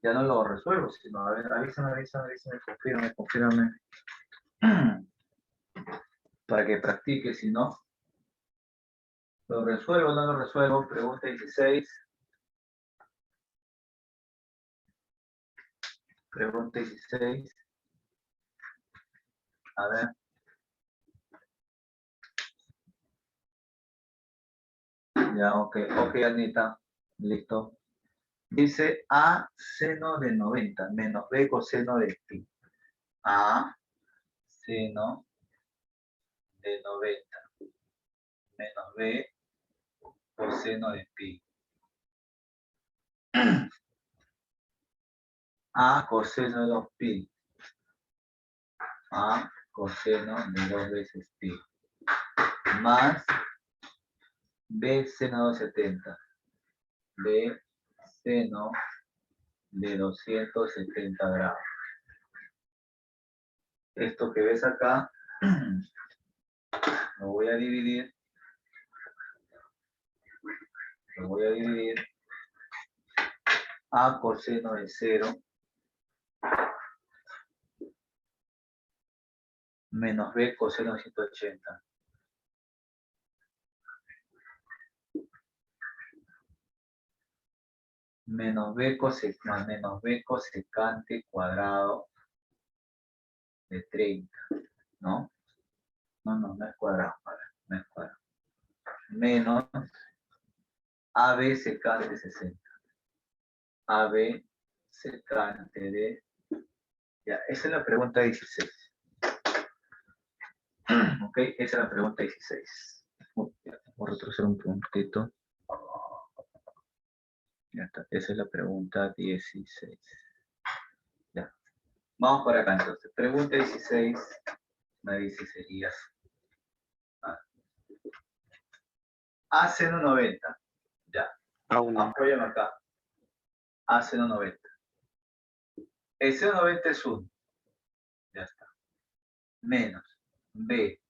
Ya no lo resuelvo, sino, a ver, avísame, confírame. Para que practique, si no, ¿lo resuelvo o no lo resuelvo? Pregunta 16. Pregunta 16. A ver. Ya, ok, Anita. Listo. Dice A seno de 90 menos B coseno de pi. A seno de 90 menos B coseno de pi. A coseno de 2 pi. A coseno de 2 veces pi. Más B seno de 70. B seno de 270 grados. Esto que ves acá, lo voy a dividir. A coseno de 0 menos B coseno de 180. Menos B cosecante cuadrado de 30, ¿no? No es cuadrado, no es cuadrado. Menos AB secante de 60. AB secante de... Ya, esa es la pregunta 16. Ok, esa es la pregunta 16. Voy a retroceder un puntito. Ya está, esa es la pregunta 16. Ya. Vamos por acá entonces. Pregunta 16 me dice sería A seno 90. Ya. Apóyame acá. A seno 90. El seno 90 es 1. Ya está. Menos B.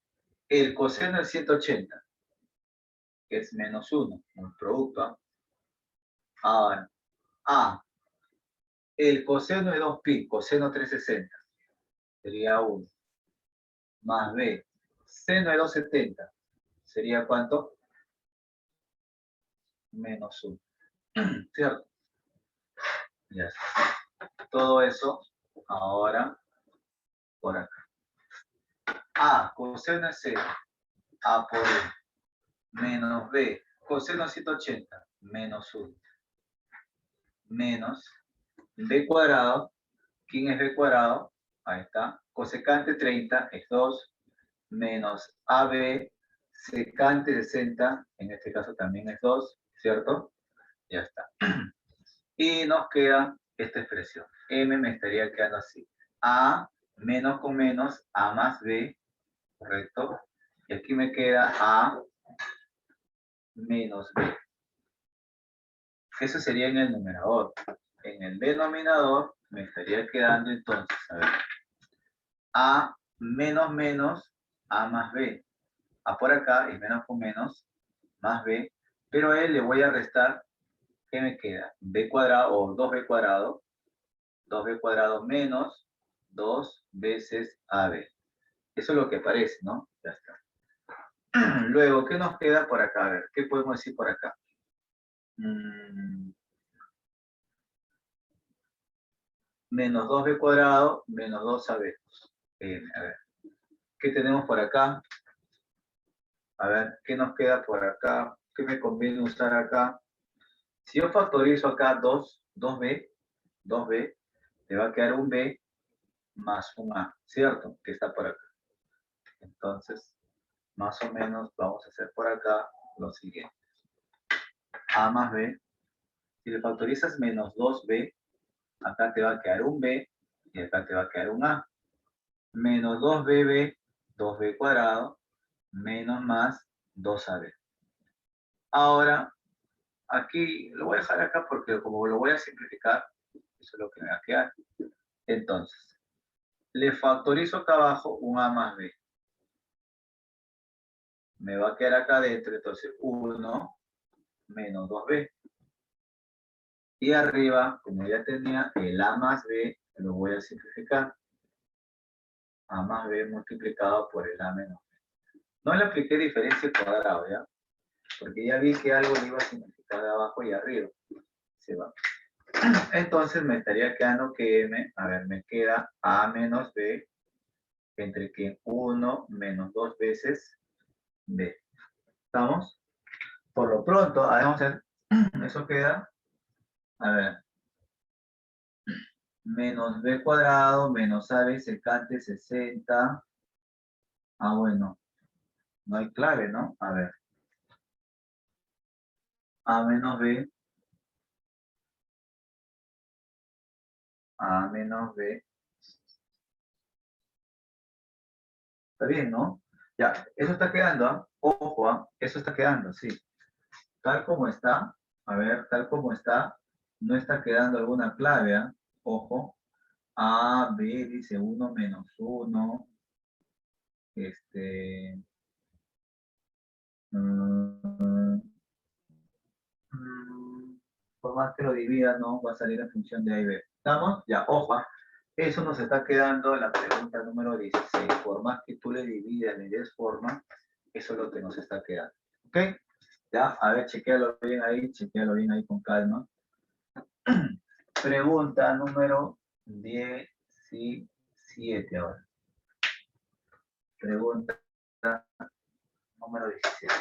El coseno es 180. Que es menos 1. Un producto. Ahora. A. El coseno de 2pi. Coseno 360. Sería 1. Más B. Seno de 270. ¿Sería cuánto? Menos 1. ¿Cierto? Ya está. Todo eso ahora por acá. A, coseno es 0. A por 1. Menos B, coseno 180. Menos 1. Menos B cuadrado. ¿Quién es B cuadrado? Ahí está. Cosecante 30 es 2. Menos AB, secante 60. En este caso también es 2. ¿Cierto? Ya está. Y nos queda esta expresión. M me estaría quedando así. A menos con menos, A más B, ¿correcto? Y aquí me queda A menos B. Eso sería en el numerador. En el denominador me estaría quedando entonces, a ver, A menos menos, A más B. A por acá y menos con menos, más B. Pero a él le voy a restar, ¿qué me queda? B cuadrado o 2B cuadrado. 2B cuadrado menos 2 veces AB. Eso es lo que parece, ¿no? Ya está. Luego, ¿qué nos queda por acá? A ver, ¿qué podemos decir por acá? menos 2b cuadrado menos 2ab. A ver, ¿qué tenemos por acá? A ver, ¿qué nos queda por acá? ¿Qué me conviene usar acá? Si yo factorizo acá 2b, te va a quedar un b más un a, ¿cierto? Que está por acá. Entonces, más o menos vamos a hacer por acá lo siguiente. A más b, si le factorizas menos 2b, acá te va a quedar un b y acá te va a quedar un a. Menos 2bb, 2b cuadrado, menos más 2ab. Ahora, aquí lo voy a dejar acá porque como lo voy a simplificar, eso es lo que me va a quedar. Entonces, le factorizo acá abajo un a más b. Me va a quedar acá adentro, entonces 1 menos 2b. Y arriba, como ya tenía el a más b, lo voy a simplificar. A más b multiplicado por el a menos b. No le apliqué diferencia cuadrada, ¿ya? Porque ya vi que algo le iba a simplificar de abajo y arriba. Se va. Entonces me estaría quedando que m, a ver, me queda a menos b entre que 1 menos 2 veces b. ¿Estamos? Por lo pronto, vamos a ver, eso queda, a ver, menos b cuadrado menos ab secante 60. Ah, bueno, no hay clave, ¿no? A ver. A menos b, a menos b. Está bien, ¿no? Ya, eso está quedando, ¿ah? Ojo, ¿ah? Eso está quedando, sí. Tal como está, a ver, tal como está, no está quedando alguna clave, ¿ah? Ojo. A, B, dice 1 menos 1. Este. mm, por más que lo divida, no va a salir en función de A y B. ¿Estamos? Ya, ojo. ¿Ah? Eso nos está quedando en la pregunta número 16. Por más que tú le dividas, le des forma, eso es lo que nos está quedando. ¿Ok? Ya, a ver, chequéalo bien ahí con calma. Pregunta número 17 ahora. Pregunta número 17.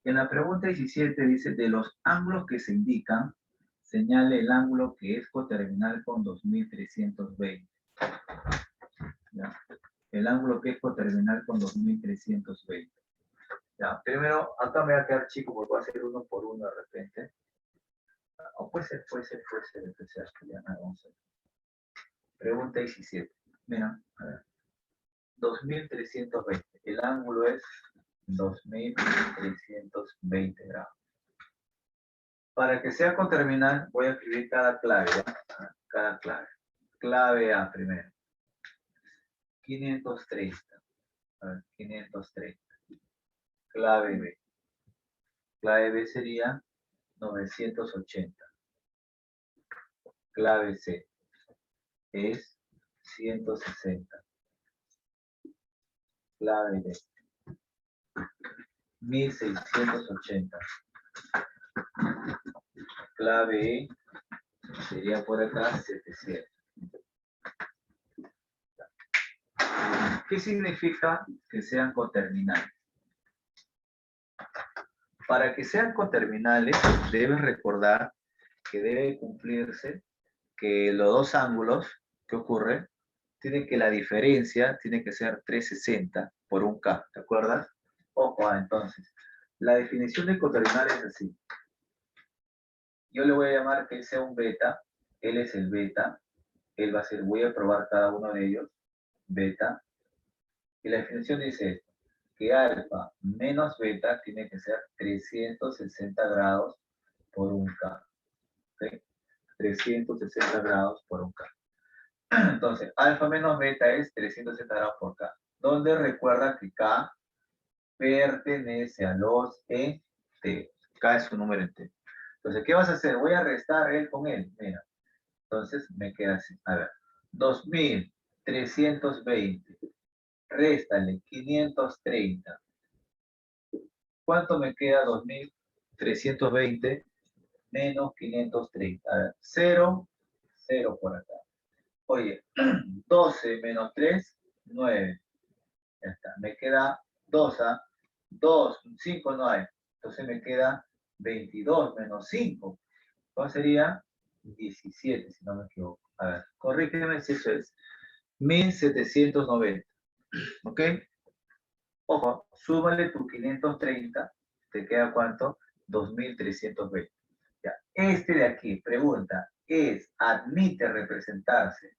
En la pregunta 17 dice, de los ángulos que se indican, señale el ángulo que es coterminal con 2320. ¿Ya? El ángulo que es coterminal con 2320. Ya, primero, acá me va a quedar chico porque voy a hacer uno por uno de repente. O puede ser, ya nada, vamos a ver. Pregunta 17. Mira, a ver. 2320. El ángulo es 2320 grados. Para que sea coterminal, voy a escribir cada clave, ¿ya? Cada clave. Clave A primero. 530. A ver, 530. Clave B. Clave B sería 980. Clave C es 160. Clave D. 1680. Clave E sería por acá 700. ¿Qué significa que sean coterminales? Para que sean coterminales, deben recordar que debe cumplirse que los dos ángulos, ¿qué ocurre? Tiene que la diferencia tiene que ser 360 por un K, ¿te acuerdas? Ojo, entonces, la definición de coterminal es así. Yo le voy a llamar que él sea un beta, él es el beta, él va a ser, voy a probar cada uno de ellos, beta, y la definición dice esto, que alfa menos beta tiene que ser 360 grados por un K. ¿Okay? 360 grados por un K. Entonces, alfa menos beta es 360 grados por K. Donde recuerda que K pertenece a los enteros. K es un número entero. Entonces, ¿qué vas a hacer? Voy a restar él con él. Mira. Entonces, me queda así. A ver. 2320. Réstale 530. ¿Cuánto me queda 2320 menos 530? A ver, 0, 0 por acá. Oye, 12 menos 3, 9. Ya está. Me queda 2, ¿ah? 2, 5 no hay. Entonces me queda 22 menos 5. ¿Cuál sería? 17, si no me equivoco. A ver, corrígeme si eso es. 1790. ¿Ok? Ojo, súmale tu 530. ¿Te queda cuánto? 2320. Ya. Este de aquí, pregunta, ¿admite representarse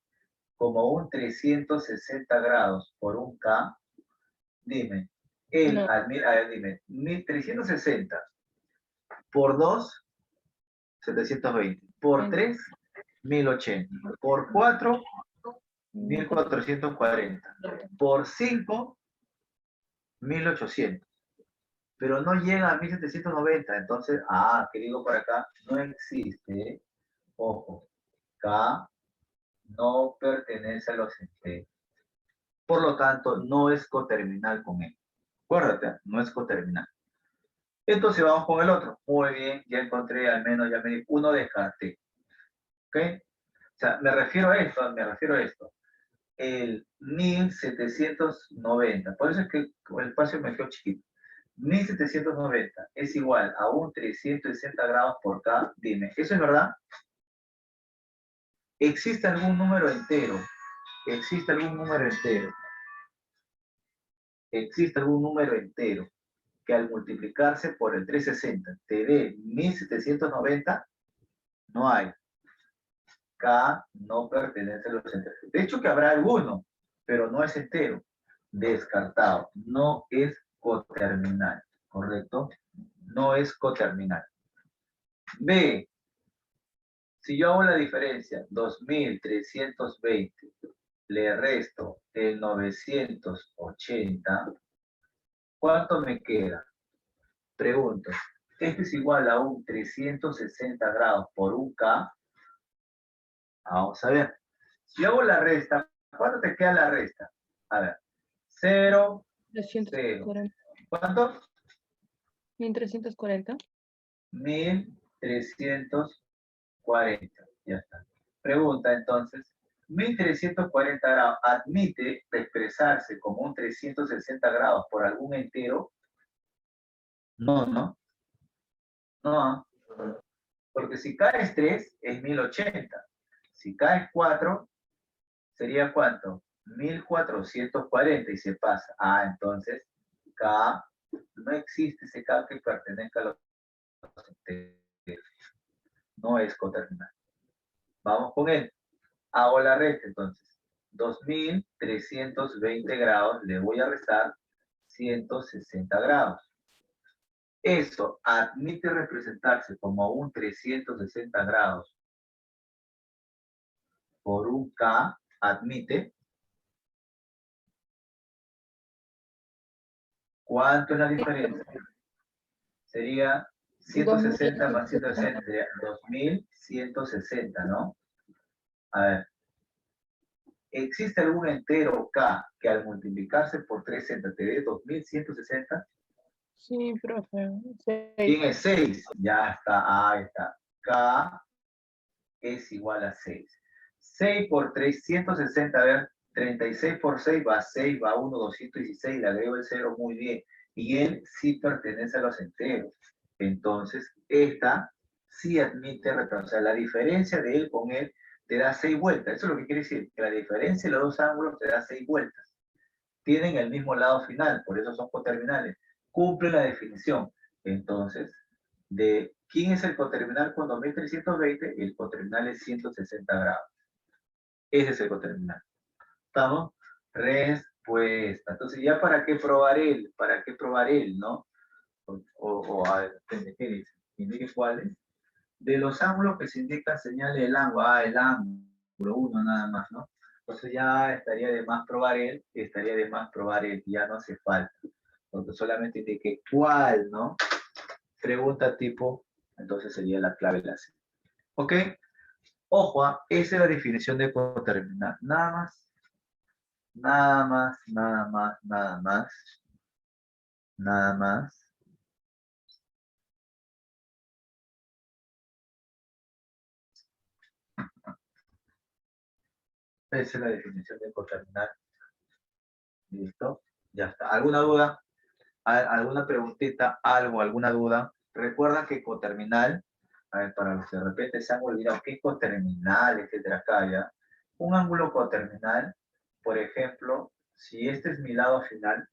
como un 360 grados por un K? Dime, No. a ver, dime, 1360 por 2, 720, por 3, 1080, por 4, 1440, por 5, 1800, pero no llega a 1790, entonces, ¿qué digo por acá? No existe, ojo, K no pertenece a los enteros, por lo tanto, no es coterminal con él. Acuérdate, no es coterminal. Entonces vamos con el otro. Muy bien, ya encontré al menos, ya me di uno descarté. ¿Ok? O sea, me refiero a esto. El 1790, por eso es que el espacio me quedó chiquito. 1790 es igual a un 360 grados por K. Dime, ¿eso es verdad? ¿Existe algún número entero? ¿Existe algún número entero? ¿Existe algún número entero que al multiplicarse por el 360 te dé 1790? No hay. K no pertenece a los enteros. De hecho que habrá alguno, pero no es entero. Descartado. No es coterminal. ¿Correcto? No es coterminal. B. Si yo hago la diferencia, 2320, le resto el 980, ¿cuánto me queda? Pregunto, ¿este es igual a un 360 grados por un K? Vamos a ver. Si hago la resta, ¿cuánto te queda la resta? A ver, 0, 0. 340. ¿Cuánto? 1340. 1340. Ya está. Pregunta entonces, 1340 grados, ¿admite expresarse como un 360 grados por algún entero? No, no. No, porque si K es 3, es 1080. Si K es 4, ¿sería cuánto? 1440 y se pasa. Entonces, K, no existe ese K que pertenezca a los enteros. No es coterminal. Vamos con él. Hago la resta entonces. 2320 grados, le voy a restar 160 grados. Eso admite representarse como un 360 grados por un K, admite. ¿Cuánto es la diferencia? Sería 160 más 160, sería 2160, ¿no? A ver, ¿existe algún entero K que al multiplicarse por 360 te dé 2160? Sí, profe. ¿Quién es 6? Ya está, ahí está. K es igual a 6. 6 por 3, 160, a ver, 36 por 6 va 6, va 1, 216, le agrego el 0, muy bien. Y él sí pertenece a los enteros. Entonces, esta sí admite retorno. O sea, la diferencia de él con él te da 6 vueltas. Eso es lo que quiere decir, que la diferencia de los dos ángulos te da 6 vueltas. Tienen el mismo lado final, por eso son coterminales. Cumple la definición. Entonces, de quién es el coterminal con 2320, el coterminal es 160 grados. Ese es el coterminal. ¿Estamos? Respuesta. Entonces, ¿ya para qué probar él? ¿Para qué probar él, no? A ver, ¿qué dice? Indique cuáles. De los ángulos que se indican, señale el ángulo. El ángulo, uno nada más, ¿no? Entonces ya estaría de más probar él, ya no hace falta. Porque solamente indique cuál, ¿no? Pregunta tipo, entonces sería la clave de la C. ¿Ok? Ojo, esa es la definición de coterminal. Nada más. Nada más, nada más, nada más. Nada más. Esa es la definición de coterminal. ¿Listo? Ya está. ¿Alguna duda? ¿Alguna preguntita? ¿Algo? ¿Alguna duda? Recuerda que coterminal, a ver, para los que de repente se han olvidado qué es coterminal, etcétera, acá ya. Un ángulo coterminal, por ejemplo, si este es mi lado final,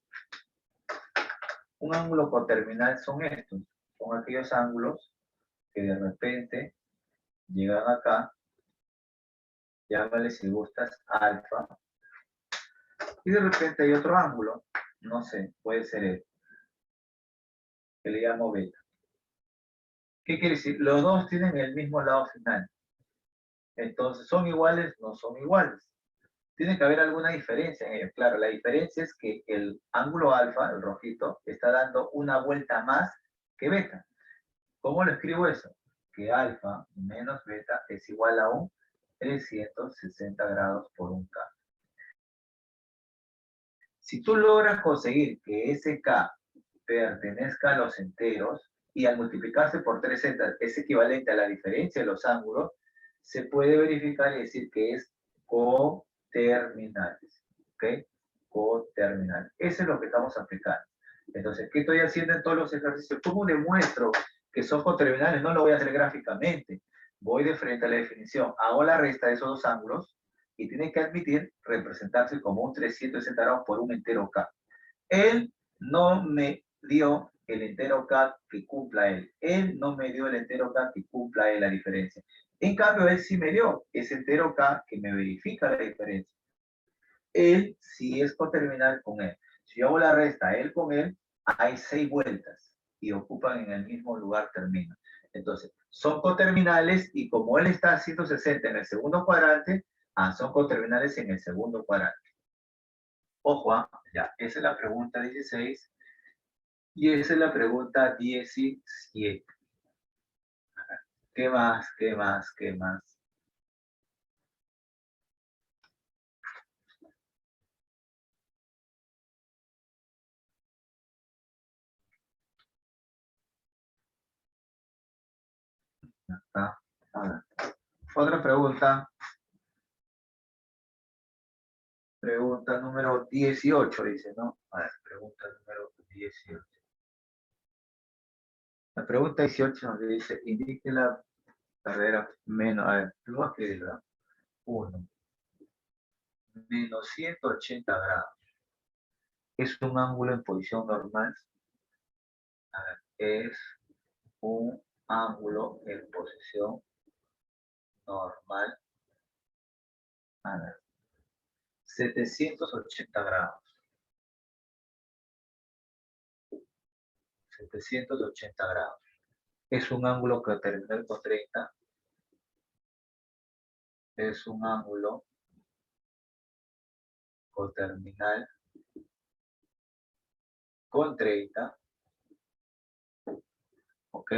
un ángulo coterminal son estos. Son aquellos ángulos que de repente llegan acá, llámale si gustas alfa, y de repente hay otro ángulo, no sé, puede ser este, que le llamo beta. ¿Qué quiere decir? Los dos tienen el mismo lado final. Entonces, ¿son iguales? No son iguales. Tiene que haber alguna diferencia en ellos. Claro, la diferencia es que el ángulo alfa, el rojito, está dando una vuelta más que beta. ¿Cómo lo escribo eso? Que alfa menos beta es igual a un 360 grados por un K. Si tú logras conseguir que ese K pertenezca a los enteros y al multiplicarse por 360 es equivalente a la diferencia de los ángulos, se puede verificar y decir que es coterminales. ¿Ok? Coterminal. Eso es lo que estamos aplicando. Entonces, ¿qué estoy haciendo en todos los ejercicios? ¿Cómo demuestro que son coterminales? No lo voy a hacer gráficamente. Voy de frente a la definición. Hago la resta de esos dos ángulos y tiene que admitir representarse como un 360 grados por un entero K. Él no me dio el entero K que cumpla él. Él no me dio el entero K que cumpla él la diferencia. En cambio, él sí me dio ese entero K que me verifica la diferencia. Él sí es coterminal con él. Si yo hago la resta, él con él, hay 6 vueltas y ocupan en el mismo lugar terminan. Entonces, son coterminales y como él está a 160 en el segundo cuadrante, son coterminales en el segundo cuadrante. Ojo, ya, esa es la pregunta 16 y esa es la pregunta 17. ¿Qué más? ¿Qué más? ¿Qué más? ¿Ah? Otra pregunta. Pregunta número 18, dice, ¿no? A ver, pregunta número 18. La pregunta 18 nos dice, indique la carrera menos, a ver, lo voy a escribir, ¿verdad? 1, menos 180 grados. ¿Es un ángulo en posición normal? A ver, es un ángulo en posición normal. A ver, 780 grados. 780 grados. Es un ángulo que termina con 30. Es un ángulo coterminal con 30. ¿Ok?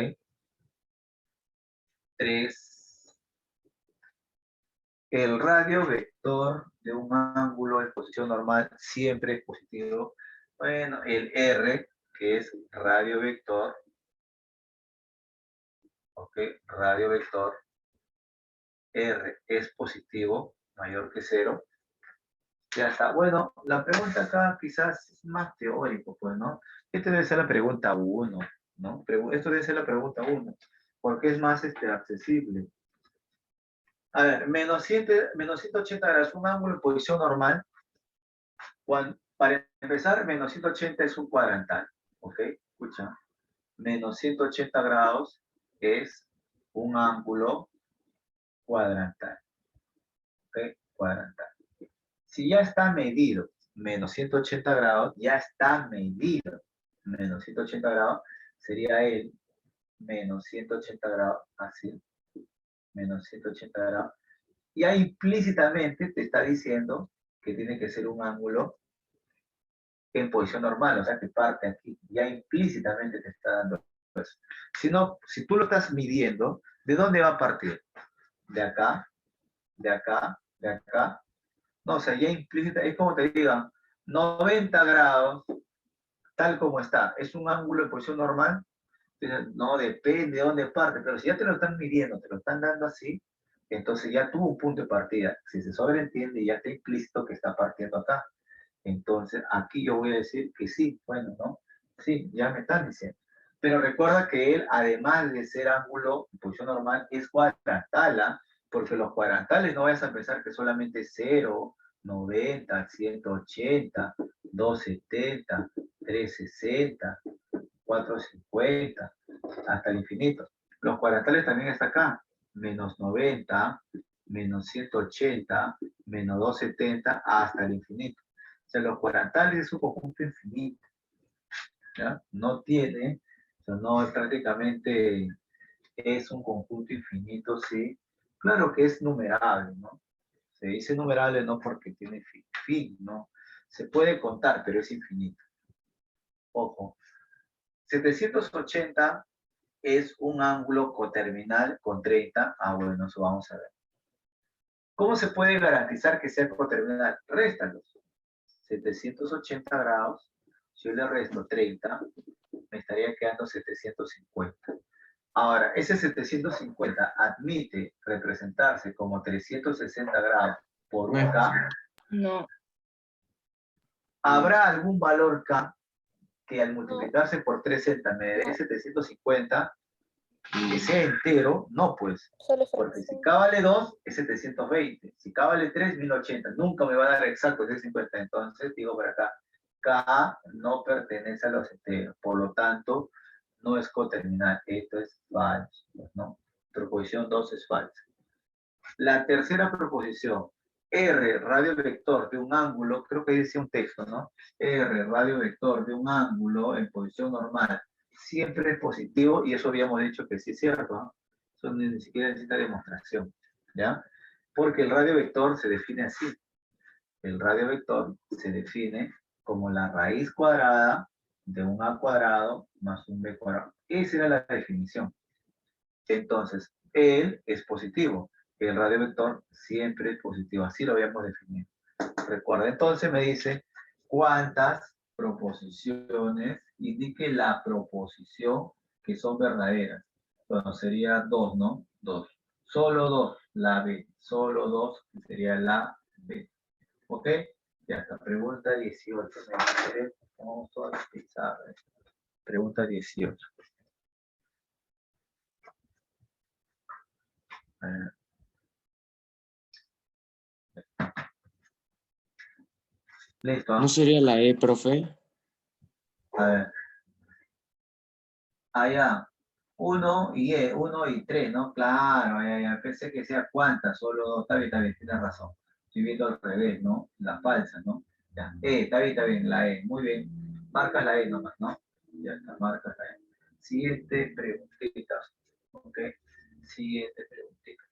3. El radio vector de un ángulo en posición normal siempre es positivo. Bueno, el R, que es radio vector, ¿ok? Radio vector, R es positivo, mayor que 0. Ya está. Bueno, la pregunta acá quizás es más teórico, pues, ¿no? Esta debe ser la pregunta 1, ¿no? Esto debe ser la pregunta 1, porque es más accesible. A ver, menos 180 grados, un ángulo en posición normal. Para empezar, menos 180 es un cuadrantal, ¿ok? Escucha, menos 180 grados es un ángulo cuadrantal, ¿ok? Cuadrantal. Si ya está medido, menos 180 grados, ya está medido. Menos 180 grados sería el menos 180 grados, así, menos 180 grados. Ya implícitamente te está diciendo que tiene que ser un ángulo en posición normal, o sea que parte aquí, ya implícitamente te está dando eso. Si no, si tú lo estás midiendo, ¿de dónde va a partir? ¿De acá? ¿De acá? ¿De acá? No, o sea, ya implícita, es como te digan, 90 grados, tal como está, ¿es un ángulo en posición normal? No, depende de dónde parte, pero si ya te lo están midiendo, te lo están dando así, Entonces ya tuvo un punto de partida. Si se sobreentiende, ya está implícito que está partiendo acá. Entonces aquí yo voy a decir que sí, bueno, ¿no? Sí, ya me están diciendo. Pero recuerda que él, además de ser ángulo en posición normal, es cuadrantal, ¿ah? Porque los cuadrantales no vayas a pensar que solamente 0, 90, 180, 270, 360, 450, hasta el infinito. Los cuadrantales también están acá, menos 90, menos 180, menos 270, hasta el infinito. O sea, los cuadrantales es un conjunto infinito, ¿ya? No tiene, o sea, no prácticamente es un conjunto infinito, sí. Claro que es numerable, ¿no? Se dice numerable no porque tiene fin, ¿no? Se puede contar, pero es infinito. Ojo, 780 es un ángulo coterminal con 30. Ah, bueno, eso vamos a ver. ¿Cómo se puede garantizar que sea coterminal? Réstalos. 780 grados, si yo le resto 30, me estaría quedando 750. Ahora, ese 750 admite representarse como 360 grados por un K. No, ¿Habrá algún valor K que al multiplicarse por 360 me dé 750 y que sea entero? No, pues. Solo Porque si fracción. K vale 2, es 720. Si K vale 3, 1080. Nunca me va a dar exacto 750. Entonces, digo por acá, K no pertenece a los enteros. Por lo tanto, no es coterminal. Esto es falso, ¿no? Proposición 2 es falsa. La tercera proposición, R, radio vector de un ángulo, creo que dice un texto, ¿no? R, radio vector de un ángulo en posición normal, siempre es positivo, y eso habíamos dicho que sí es cierto, ¿no? Eso ni siquiera necesita demostración, ¿ya? Porque el radio vector se define así. El radio vector se define como la raíz cuadrada de un A cuadrado más un B cuadrado. Esa era la definición. Entonces, él es positivo. El radio vector siempre es positivo. Así lo habíamos definido. Recuerda, entonces me dice cuántas proposiciones, indique la proposición que son verdaderas. Bueno, sería 2, ¿no? 2. Solo 2, la B. Solo 2 sería la B. ¿Ok? Ya está. Pregunta 18. Vamos todas las pizarras. Pregunta 18. Listo. ¿No sería la E, profe? A ver. Allá. 1 y E, 1 y 3, ¿no? Claro, ya. Pensé que sea cuántas, solo 2. Está bien, tienes razón. Estoy viendo al revés, ¿no? La falsa, ¿no? Ya. Está bien, la E. Muy bien. Marcas la E nomás, ¿no? Ya está, marcas la E. Siguiente preguntita. ¿Ok? Siguiente preguntita.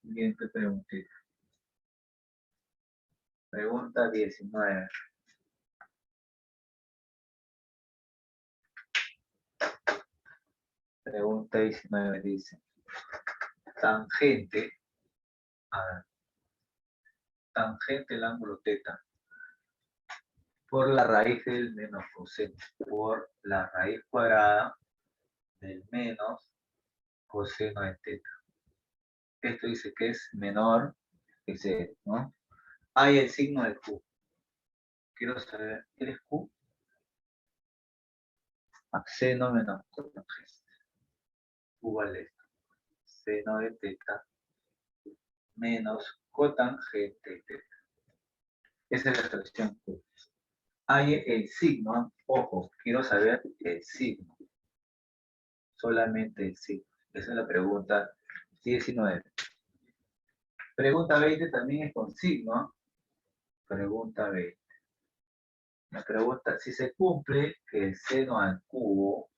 Siguiente preguntita. Pregunta 19. Pregunta 19 dice. Tangente. A ver. Tangente el ángulo θ por la raíz del menos coseno, por la raíz cuadrada del menos coseno de θ. Esto dice que es menor que 0, ¿no? Hay el signo de Q. Quiero saber, ¿qué es Q? Seno menos cotangente. Q vale esto. Seno de θ menos cotangente de θ. Esa es la expresión Q. Hay el signo, ojo, quiero saber el signo. Solamente el signo. Esa es la pregunta 19. Pregunta 20 también es con signo. Pregunta 20. Me pregunta si se cumple que el seno al cubo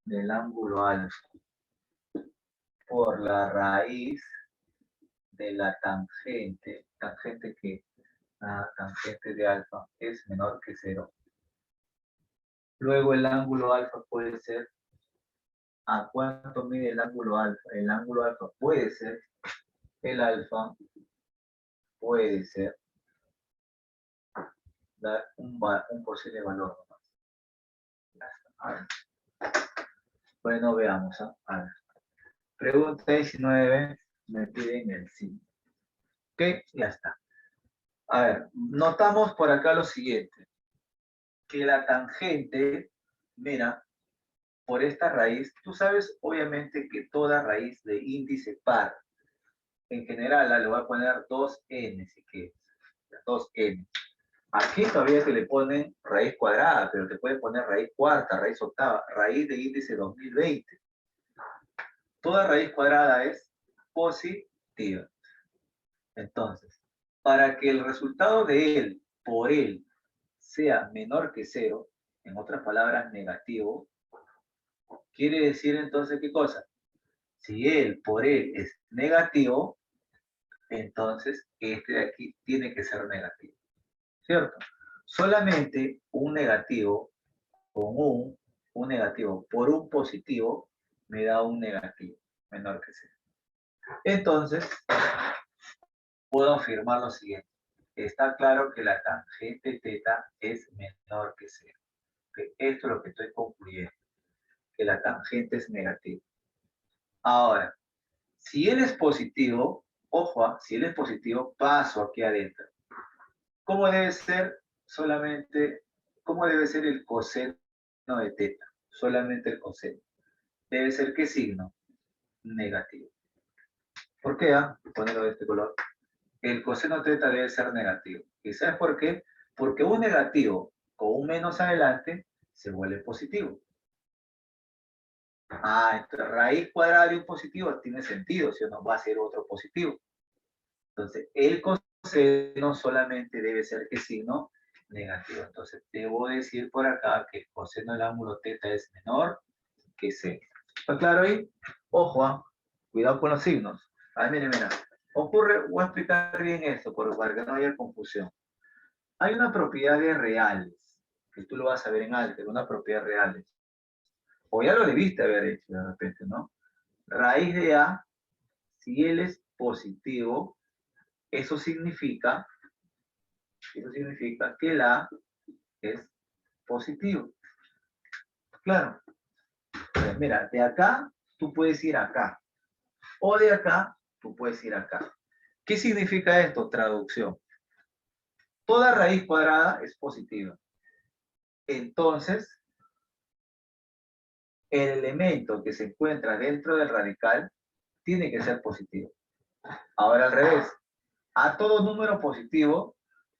del ángulo alfa por la raíz de la tangente que la tangente de alfa es menor que 0. Luego el ángulo alfa puede ser ¿A cuánto mide el ángulo alfa? El ángulo alfa puede ser, el alfa puede ser, dar un posible valor nomás. Ya está. A ver. Bueno, veamos. A ver. Pregunta 19, me piden el 5. Ok, ya está. A ver, notamos por acá lo siguiente, que la tangente, mira, por esta raíz, tú sabes obviamente que toda raíz de índice par, en general le voy a poner 2n, si quieres, 2n. Aquí todavía te le ponen raíz cuadrada, pero te pueden poner raíz cuarta, raíz octava, raíz de índice 2020. Toda raíz cuadrada es positiva. Entonces, para que el resultado de él por él sea menor que 0, en otras palabras, negativo, quiere decir entonces, ¿qué cosa? Si él por él es negativo, entonces este de aquí tiene que ser negativo, ¿cierto? Solamente un negativo con un negativo por un positivo me da un negativo menor que 0. Entonces, puedo afirmar lo siguiente. Está claro que la tangente θ es menor que 0. ¿Okay? Esto es lo que estoy concluyendo, que la tangente es negativa. Ahora, si él es positivo, ojo, si él es positivo, paso aquí adentro. ¿Cómo debe ser solamente, cómo debe ser el coseno de θ? Solamente el coseno. Debe ser ¿qué signo? Negativo. ¿Por qué? Ponerlo de este color. El coseno θ debe ser negativo. ¿Y sabes por qué? Porque un negativo con un menos adelante se vuelve positivo. Entonces raíz cuadrada de un positivo tiene sentido, si no va a ser otro positivo. Entonces, el coseno solamente debe ser ¿qué signo? Negativo. Entonces, debo decir por acá que el coseno del ángulo θ es menor que 0. ¿Está claro ahí? Ojo, cuidado con los signos. Mira. Voy a explicar bien esto para que no haya confusión. Hay una propiedad de reales, que tú lo vas a ver en álgebra, una propiedad de reales. O ya lo debiste haber hecho de repente, ¿no? Raíz de A, si él es positivo, eso significa que el A es positivo. Claro. Pues mira, de acá tú puedes ir acá. O de acá tú puedes ir acá. ¿Qué significa esto? Traducción. Toda raíz cuadrada es positiva. Entonces, el elemento que se encuentra dentro del radical tiene que ser positivo. Ahora al revés. A todo número positivo,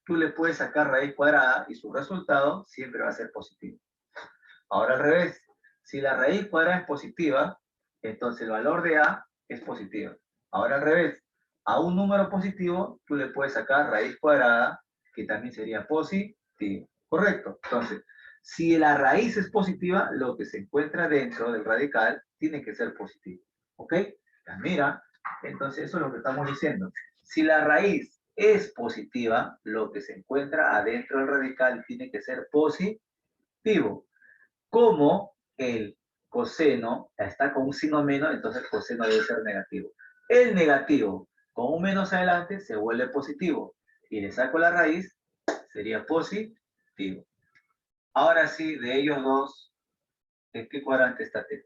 tú le puedes sacar raíz cuadrada y su resultado siempre va a ser positivo. Ahora al revés. Si la raíz cuadrada es positiva, entonces el valor de A es positivo. Ahora al revés. A un número positivo, tú le puedes sacar raíz cuadrada, que también sería positivo. ¿Correcto? Entonces, si la raíz es positiva, lo que se encuentra dentro del radical tiene que ser positivo. ¿Ok? Ya mira, entonces eso es lo que estamos diciendo. Si la raíz es positiva, lo que se encuentra adentro del radical tiene que ser positivo. Como el coseno está con un signo menos, entonces el coseno debe ser negativo. El negativo con un menos adelante se vuelve positivo. Y le saco la raíz, sería positivo. Ahora sí, de ellos dos, ¿en qué cuadrante está θ?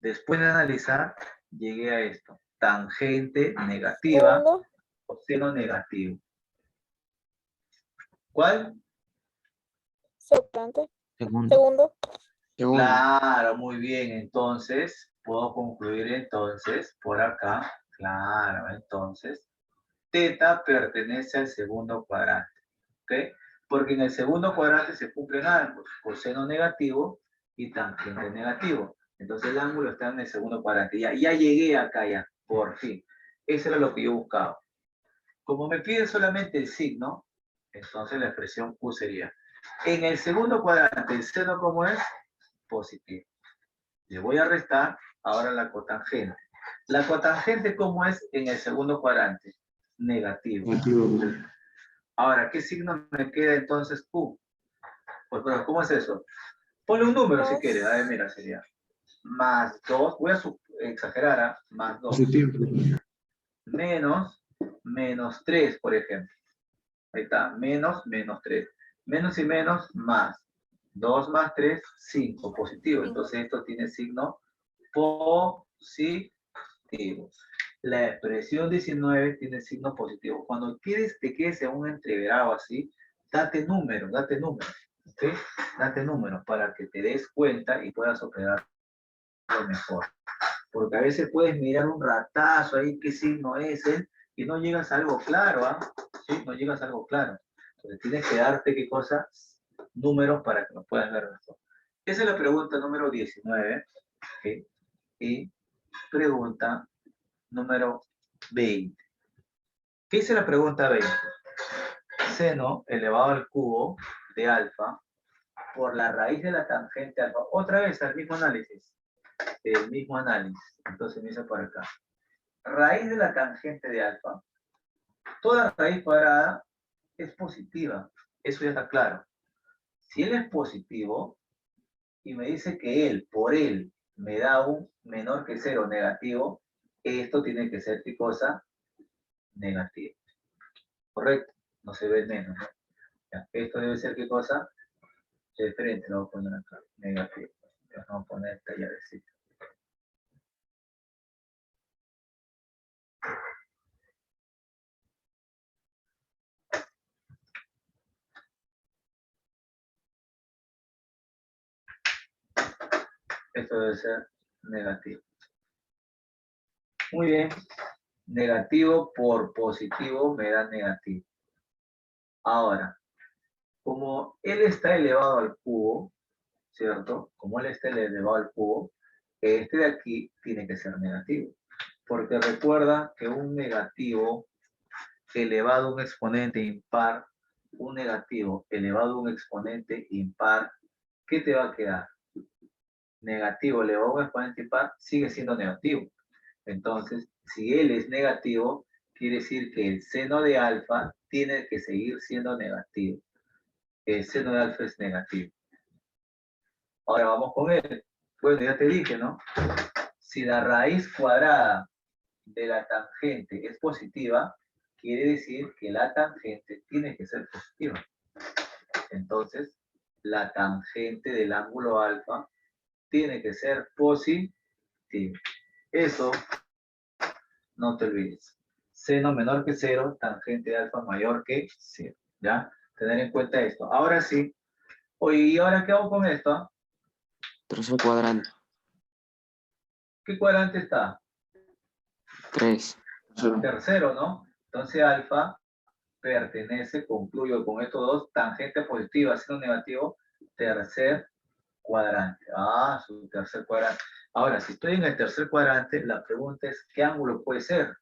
Después de analizar, llegué a esto. Tangente negativa, Segundo. coseno negativo. ¿Cuál? Segundo. Segundo. Segundo. Claro, muy bien. Entonces, puedo concluir entonces por acá. Claro, entonces, θ pertenece al segundo cuadrante. ¿Ok? Porque en el segundo cuadrante se cumplen ambos, coseno negativo y tangente negativo. Entonces el ángulo está en el segundo cuadrante. Ya llegué acá ya, por fin. Eso era lo que yo buscaba. Como me pide solamente el signo, entonces la expresión Q sería, en el segundo cuadrante, el seno como es, positivo. Le voy a restar ahora la cotangente. La cotangente como es en el segundo cuadrante, negativo. Ahora, ¿qué signo me queda entonces Q? Pues, pero, ¿cómo es eso? Ponle un número si Dos. quieres. A ver, mira, sería más 2, voy a exagerar, ¿ah? Más 2, Positivo. menos 3, por ejemplo. Ahí está, menos 3. Menos y menos, más. 2 más 3, 5, positivo. Entonces esto tiene signo positivo. La expresión 19 tiene signo positivo. Cuando te quedes en un entreverado así, date números, ¿ok? Date números para que te des cuenta y puedas operar lo mejor. Porque a veces puedes mirar un ratazo ahí qué signo es él y no llegas a algo claro, ¿ah? ¿Sí? No llegas a algo claro. Entonces tienes que darte qué cosa, números para que lo puedas ver mejor. Esa es la pregunta número 19. ¿Ok? Y pregunta número 20. ¿Qué dice la pregunta 20? Seno elevado al cubo de alfa por la raíz de la tangente alfa. Otra vez, el mismo análisis. El mismo análisis. Entonces me dice por acá. Raíz de la tangente de alfa. Toda raíz cuadrada es positiva. Eso ya está claro. Si él es positivo y me dice que él, por él, me da un menor que 0 negativo, esto tiene que ser, ¿qué cosa? Negativo. ¿Correcto? No se ve menos, ¿no? Ya, esto debe ser, ¿qué cosa? Diferente, lo voy a poner acá. Negativo. Ya, vamos a poner esta llavecita. Esto debe ser negativo. Muy bien. Negativo por positivo me da negativo. Ahora, como él está elevado al cubo, ¿cierto? Como él está elevado al cubo, este de aquí tiene que ser negativo. Porque recuerda que un negativo elevado a un exponente impar, un negativo elevado a un exponente impar, ¿qué te va a quedar? Negativo elevado a un exponente impar sigue siendo negativo. Entonces, si él es negativo, quiere decir que el seno de alfa tiene que seguir siendo negativo. El seno de alfa es negativo. Ahora vamos con él. Bueno, ya te dije, ¿no? Si la raíz cuadrada de la tangente es positiva, quiere decir que la tangente tiene que ser positiva. Entonces, la tangente del ángulo alfa tiene que ser positiva. Eso no te olvides. Seno menor que 0, tangente de alfa mayor que 0. ¿Ya? Tener en cuenta esto. Ahora sí. Oye, ¿y ahora qué hago con esto? Tercer cuadrante. ¿Qué cuadrante está? 3. Tercero, ¿no? Entonces alfa pertenece, concluyo con estos dos, tangente positiva, seno negativo, tercer cuadrante. Ah, su tercer cuadrante. Ahora, si estoy en el tercer cuadrante, la pregunta es, ¿qué ángulo puede ser?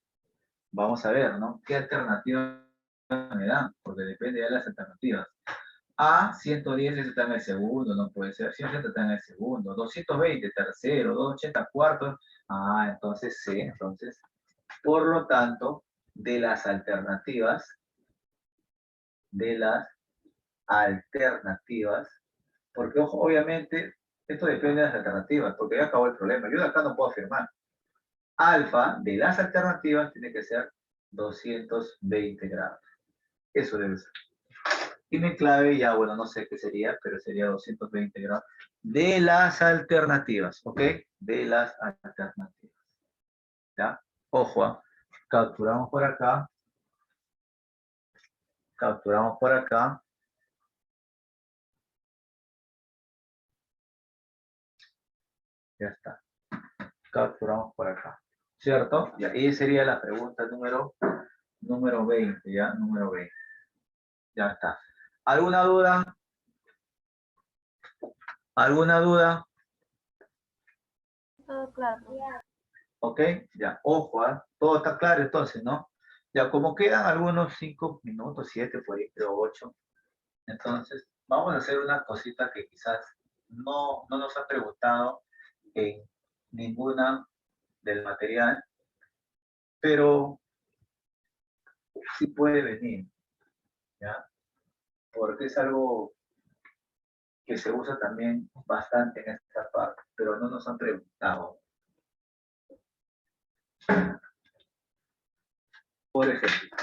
Vamos a ver, ¿no? ¿Qué alternativa me dan? Porque depende de las alternativas. A, 110 está en el segundo, no puede ser. 180 está en el segundo. 220, tercero. 280, cuarto. Ah, entonces sí, entonces. Por lo tanto, de las alternativas, porque ojo, obviamente, esto depende de las alternativas, porque ya acabó el problema. Yo de acá no puedo afirmar. Alfa de las alternativas tiene que ser 220 grados. Eso debe ser. Y mi clave ya, bueno, no sé qué sería, pero sería 220 grados de las alternativas, ¿ok? De las alternativas. ¿Ya? Ojo, ¿ah? Capturamos por acá. Capturamos por acá. Ya está. Capturamos por acá. ¿Cierto? Y ahí sería la pregunta número 20, ¿ya? Número 20. Ya está. ¿Alguna duda? ¿Alguna duda? Todo claro. ¿Ok? Ya, ojo, ¿ah? Todo está claro entonces, ¿no? Ya, como quedan algunos 5 minutos, 7 por ahí, creo 8. Entonces, vamos a hacer una cosita que quizás no nos han preguntado en ninguna del material, pero sí puede venir, ¿ya? Porque es algo que se usa también bastante en esta parte, pero no nos han preguntado. Por ejemplo,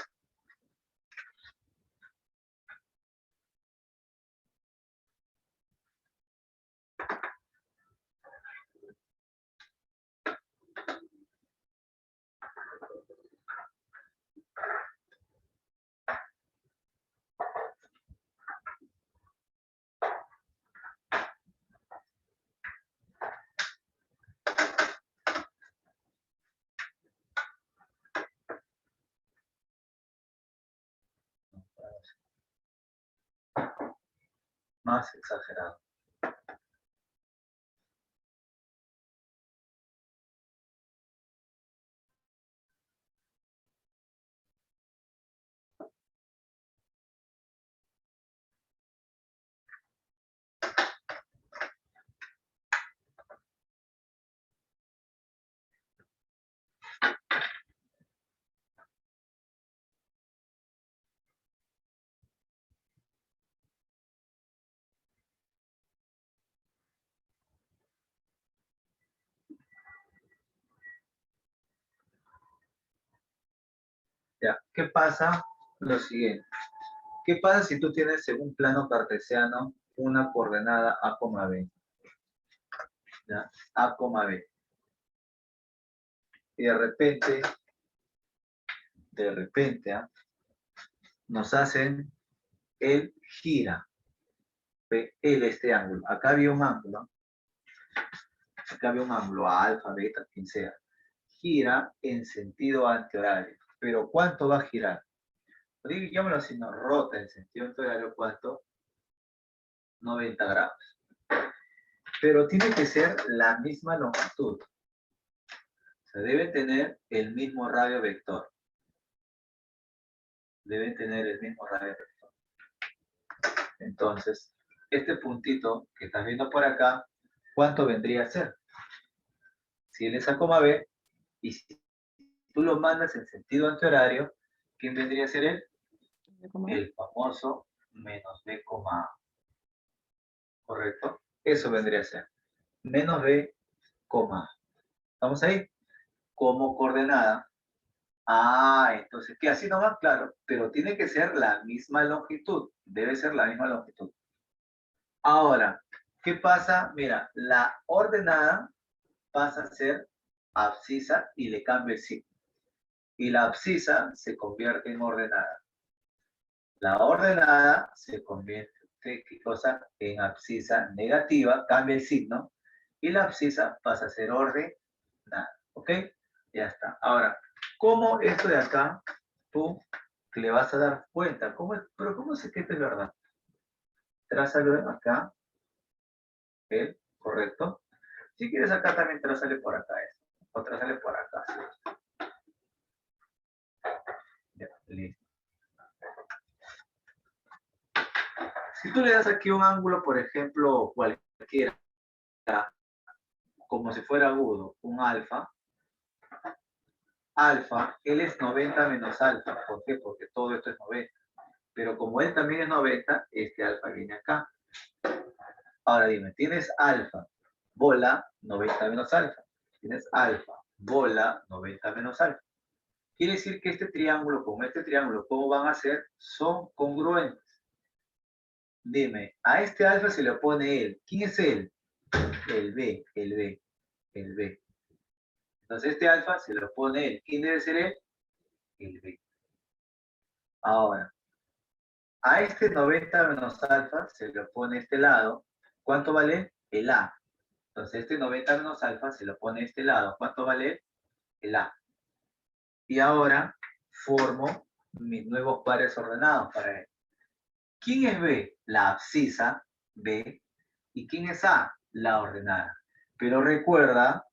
más exagerado. Ya, ¿qué pasa? Lo siguiente. ¿Qué pasa si tú tienes en un plano cartesiano una coordenada A, B? ¿Ya? A, B. Y de repente, ¿ah? Nos hacen el gira. Ve, este ángulo. Acá había un ángulo. Acá había un ángulo alfa, beta, quien sea. Gira en sentido antihorario. Pero ¿cuánto va a girar? Digámoslo así, no rota en sentido antihorario, ¿cuánto? 90 grados. Pero tiene que ser la misma longitud. O sea, debe tener el mismo radio vector. Deben tener el mismo radio vector. Entonces, este puntito que estás viendo por acá, ¿cuánto vendría a ser? Si él es A, B, y si tú lo mandas en sentido antihorario, ¿quién vendría a ser él? El famoso menos B, A. ¿Correcto? Eso vendría a ser. Menos B, A. ¿Estamos ahí? Como coordenada. Ah, entonces, ¿qué? Así nomás, claro, pero tiene que ser la misma longitud. Debe ser la misma longitud. Ahora, ¿qué pasa? Mira, la ordenada pasa a ser abscisa y le cambia el signo. Y la abscisa se convierte en ordenada. La ordenada se convierte, ¿qué cosa? En abscisa negativa, cambia el signo, y la abscisa pasa a ser ordenada. ¿Ok? Ya está. Ahora, ¿cómo esto de acá tú le vas a dar cuenta? Pero ¿cómo sé que esto es verdad? Trázalo acá, ¿ok? ¿Correcto? Si quieres acá también trázale por acá esto. O trázale por acá. ¿Sí? Ya, listo. Si tú le das aquí un ángulo, por ejemplo, cualquiera, como si fuera agudo, un alfa, él es 90 menos alfa. ¿Por qué? Porque todo esto es 90. Pero como él también es 90, este alfa viene acá. Ahora dime, tienes alfa, bola, 90 menos alfa. Tienes alfa, bola, 90 menos alfa. Quiere decir que este triángulo con este triángulo, ¿cómo van a ser? Son congruentes. Dime, a este alfa se le opone él. ¿Quién es él? El B. Entonces este alfa se le opone él. ¿Quién debe ser él? El B. Ahora, a este 90 menos alfa se le opone este lado. ¿Cuánto vale? El A. Entonces este 90 menos alfa se le opone este lado. ¿Cuánto vale? El A. Y ahora formo mis nuevos pares ordenados para él. ¿Quién es B? La abscisa B. ¿Y quién es A? La ordenada. Pero recuerda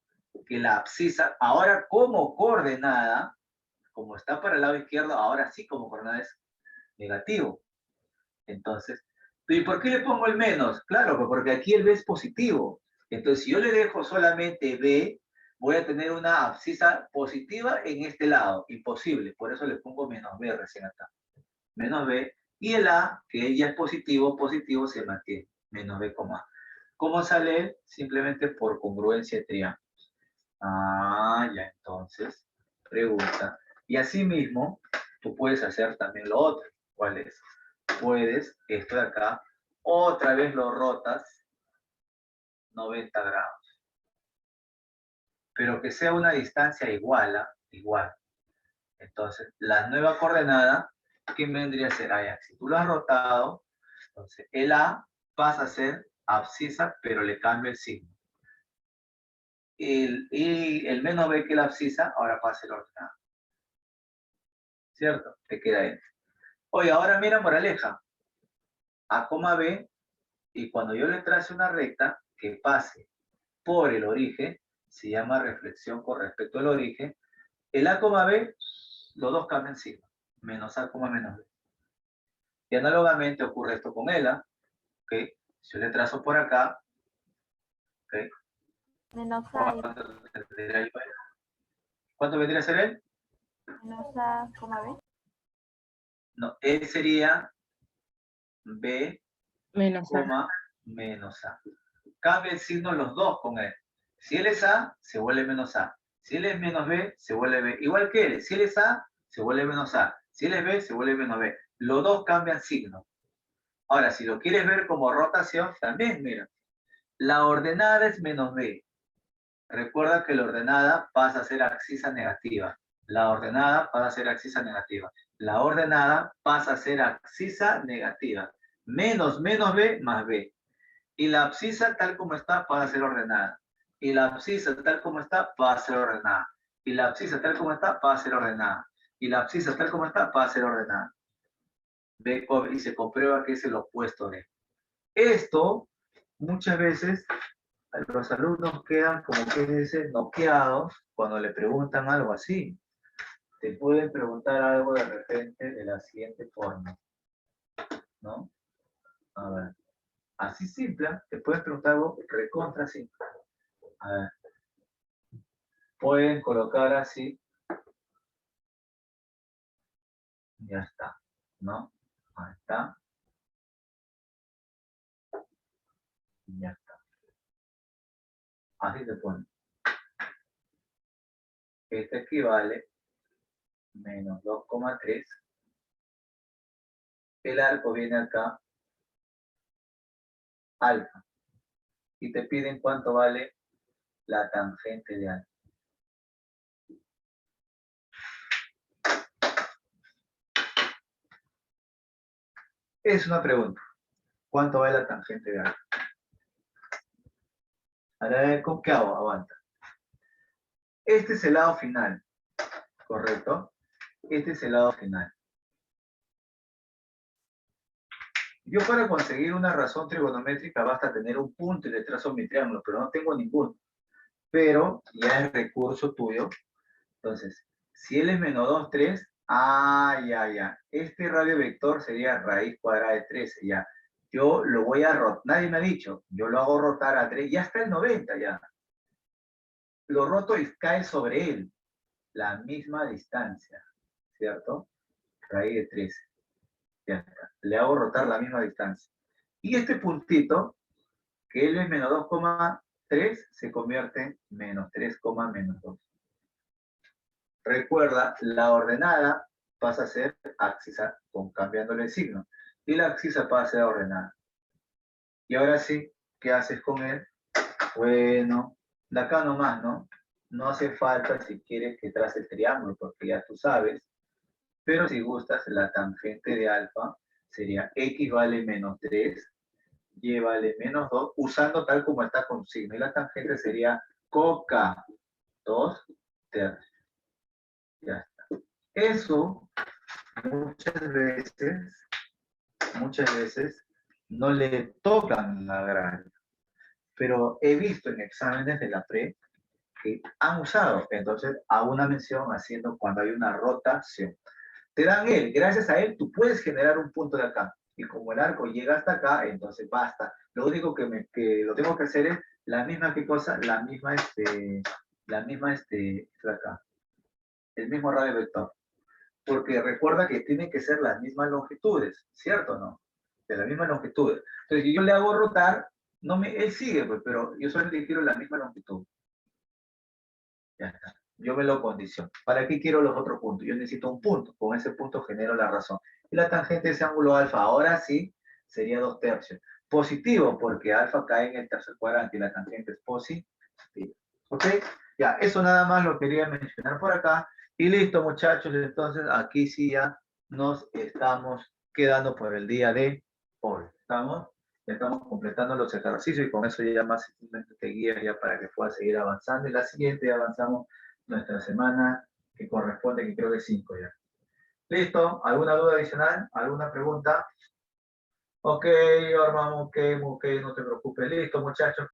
que la abscisa, ahora como coordenada, como está para el lado izquierdo, ahora sí como coordenada es negativo. Entonces, ¿y por qué le pongo el menos? Claro, porque aquí el B es positivo. Entonces, si yo le dejo solamente B, voy a tener una abscisa positiva en este lado. Imposible. Por eso le pongo menos B recién acá. Menos B. Y el A, que ya es positivo, se mantiene. menos b, A. ¿Cómo sale? Simplemente por congruencia de triángulos. Ah, ya, entonces, pregunta. Y asimismo, tú puedes hacer también lo otro. ¿Cuál es? Puedes, esto de acá, otra vez lo rotas 90 grados. Pero que sea una distancia igual, igual. Entonces, la nueva coordenada, ¿qué vendría a ser? Ah, ya, si tú lo has rotado, entonces el A pasa a ser abscisa, pero le cambia el signo. Y el menos B que la abscisa, ahora pasa a ser ordenada. ¿Cierto? Te queda ahí. Oye, ahora mira moraleja. A, B, y cuando yo le trace una recta que pase por el origen, se llama reflexión con respecto al origen, el A, B, los dos cambian signo. Menos A, menos B. Y análogamente ocurre esto con el A, ¿ok? Si yo le trazo por acá, ¿ok? Menos A, ¿Cuánto vendría a ser él? menos A, B. No, él sería B, Menos A. menos A. Cambia el signo los dos con él. Si él es A, se vuelve menos A. Si él es menos B, se vuelve B. Igual que él. Si él es A, se vuelve menos A. Si él es B, se vuelve menos B. Los dos cambian signo. Ahora, si lo quieres ver como rotación, también, mira. La ordenada es menos B. Recuerda que la ordenada pasa a ser abscisa negativa. La ordenada pasa a ser abscisa negativa. La ordenada pasa a ser abscisa negativa. Menos B más B. Y la abscisa tal como está pasa a ser ordenada. Y la abscisa tal como está pasa a ser ordenada. Y la abscisa tal como está pasa a ser ordenada. Y la abscisa tal como está pasa a ser ordenada. ¿Ve? Y se comprueba que es el opuesto de. Esto muchas veces los alumnos quedan como que dicen noqueados cuando le preguntan algo así. Te pueden preguntar algo de repente de la siguiente forma, ¿no? A ver, así simple, te pueden preguntar algo recontra simple. A ver, pueden colocar así, ya está, ¿no? Ahí está, ya está. Así te ponen. Este equivale menos 2,3. El arco viene acá, alfa. Y te piden cuánto vale la tangente de alfa. Es una pregunta. ¿Cuánto vale la tangente de alfa? Ahora, ¿con qué hago? Aguanta. Este es el lado final, ¿correcto? Este es el lado final. Yo para conseguir una razón trigonométrica basta tener un punto y le trazo mi triángulo, pero no tengo ninguno. Pero ya es recurso tuyo. Entonces, si él es menos 2, 3, ya. Este radio vector sería raíz cuadrada de 13, ya. Yo lo voy a rotar, nadie me ha dicho, yo lo hago rotar a 3, ya está el 90, ya. Lo roto y cae sobre él, la misma distancia, ¿cierto? Raíz de 13. Ya está. Le hago rotar la misma distancia. Y este puntito, que él es menos 2,3, se convierte en menos 3, menos 2. Recuerda, la ordenada pasa a ser abscisa, cambiándole el signo. Y la abscisa pasa a ser ordenada. Y ahora sí, ¿qué haces con él? Bueno, de acá nomás, ¿no? No hace falta si quieres que trace el triángulo, porque ya tú sabes. Pero si gustas, la tangente de alfa sería x vale menos 3, y vale menos 2, usando tal como está con signo. Y la tangente sería coca 2 tercios. Ya está. Eso muchas veces no le tocan la granja. Pero he visto en exámenes de la pre que han usado. Entonces, hago una mención haciendo cuando hay una rotación. Te dan él, gracias a él tú puedes generar un punto de acá. Y como el arco llega hasta acá, entonces basta. Lo único que lo tengo que hacer es la misma ¿qué cosa? La misma acá. El mismo radio vector. Porque recuerda que tienen que ser las mismas longitudes, ¿cierto o no? de la misma longitud. Entonces, si yo le hago rotar, él sigue, pues, pero yo solamente quiero la misma longitud. Ya está. Yo me lo condiciono. ¿Para qué quiero los otros puntos? Yo necesito un punto. Con ese punto genero la razón. Y la tangente de ese ángulo alfa, ahora sí, sería 2/3. Positivo, porque alfa cae en el tercer cuadrante y la tangente es positiva. ¿Ok? Ya, eso nada más lo quería mencionar por acá. Y listo, muchachos. Entonces, aquí sí ya nos estamos quedando por el día de hoy. Ya estamos completando los ejercicios y con eso ya más simplemente te guías ya para que puedas seguir avanzando. Y la siguiente ya avanzamos nuestra semana que corresponde, que creo que es 5 ya. ¿Listo? ¿Alguna duda adicional? ¿Alguna pregunta? Ok, hermano, ok, no te preocupes. Listo, muchachos.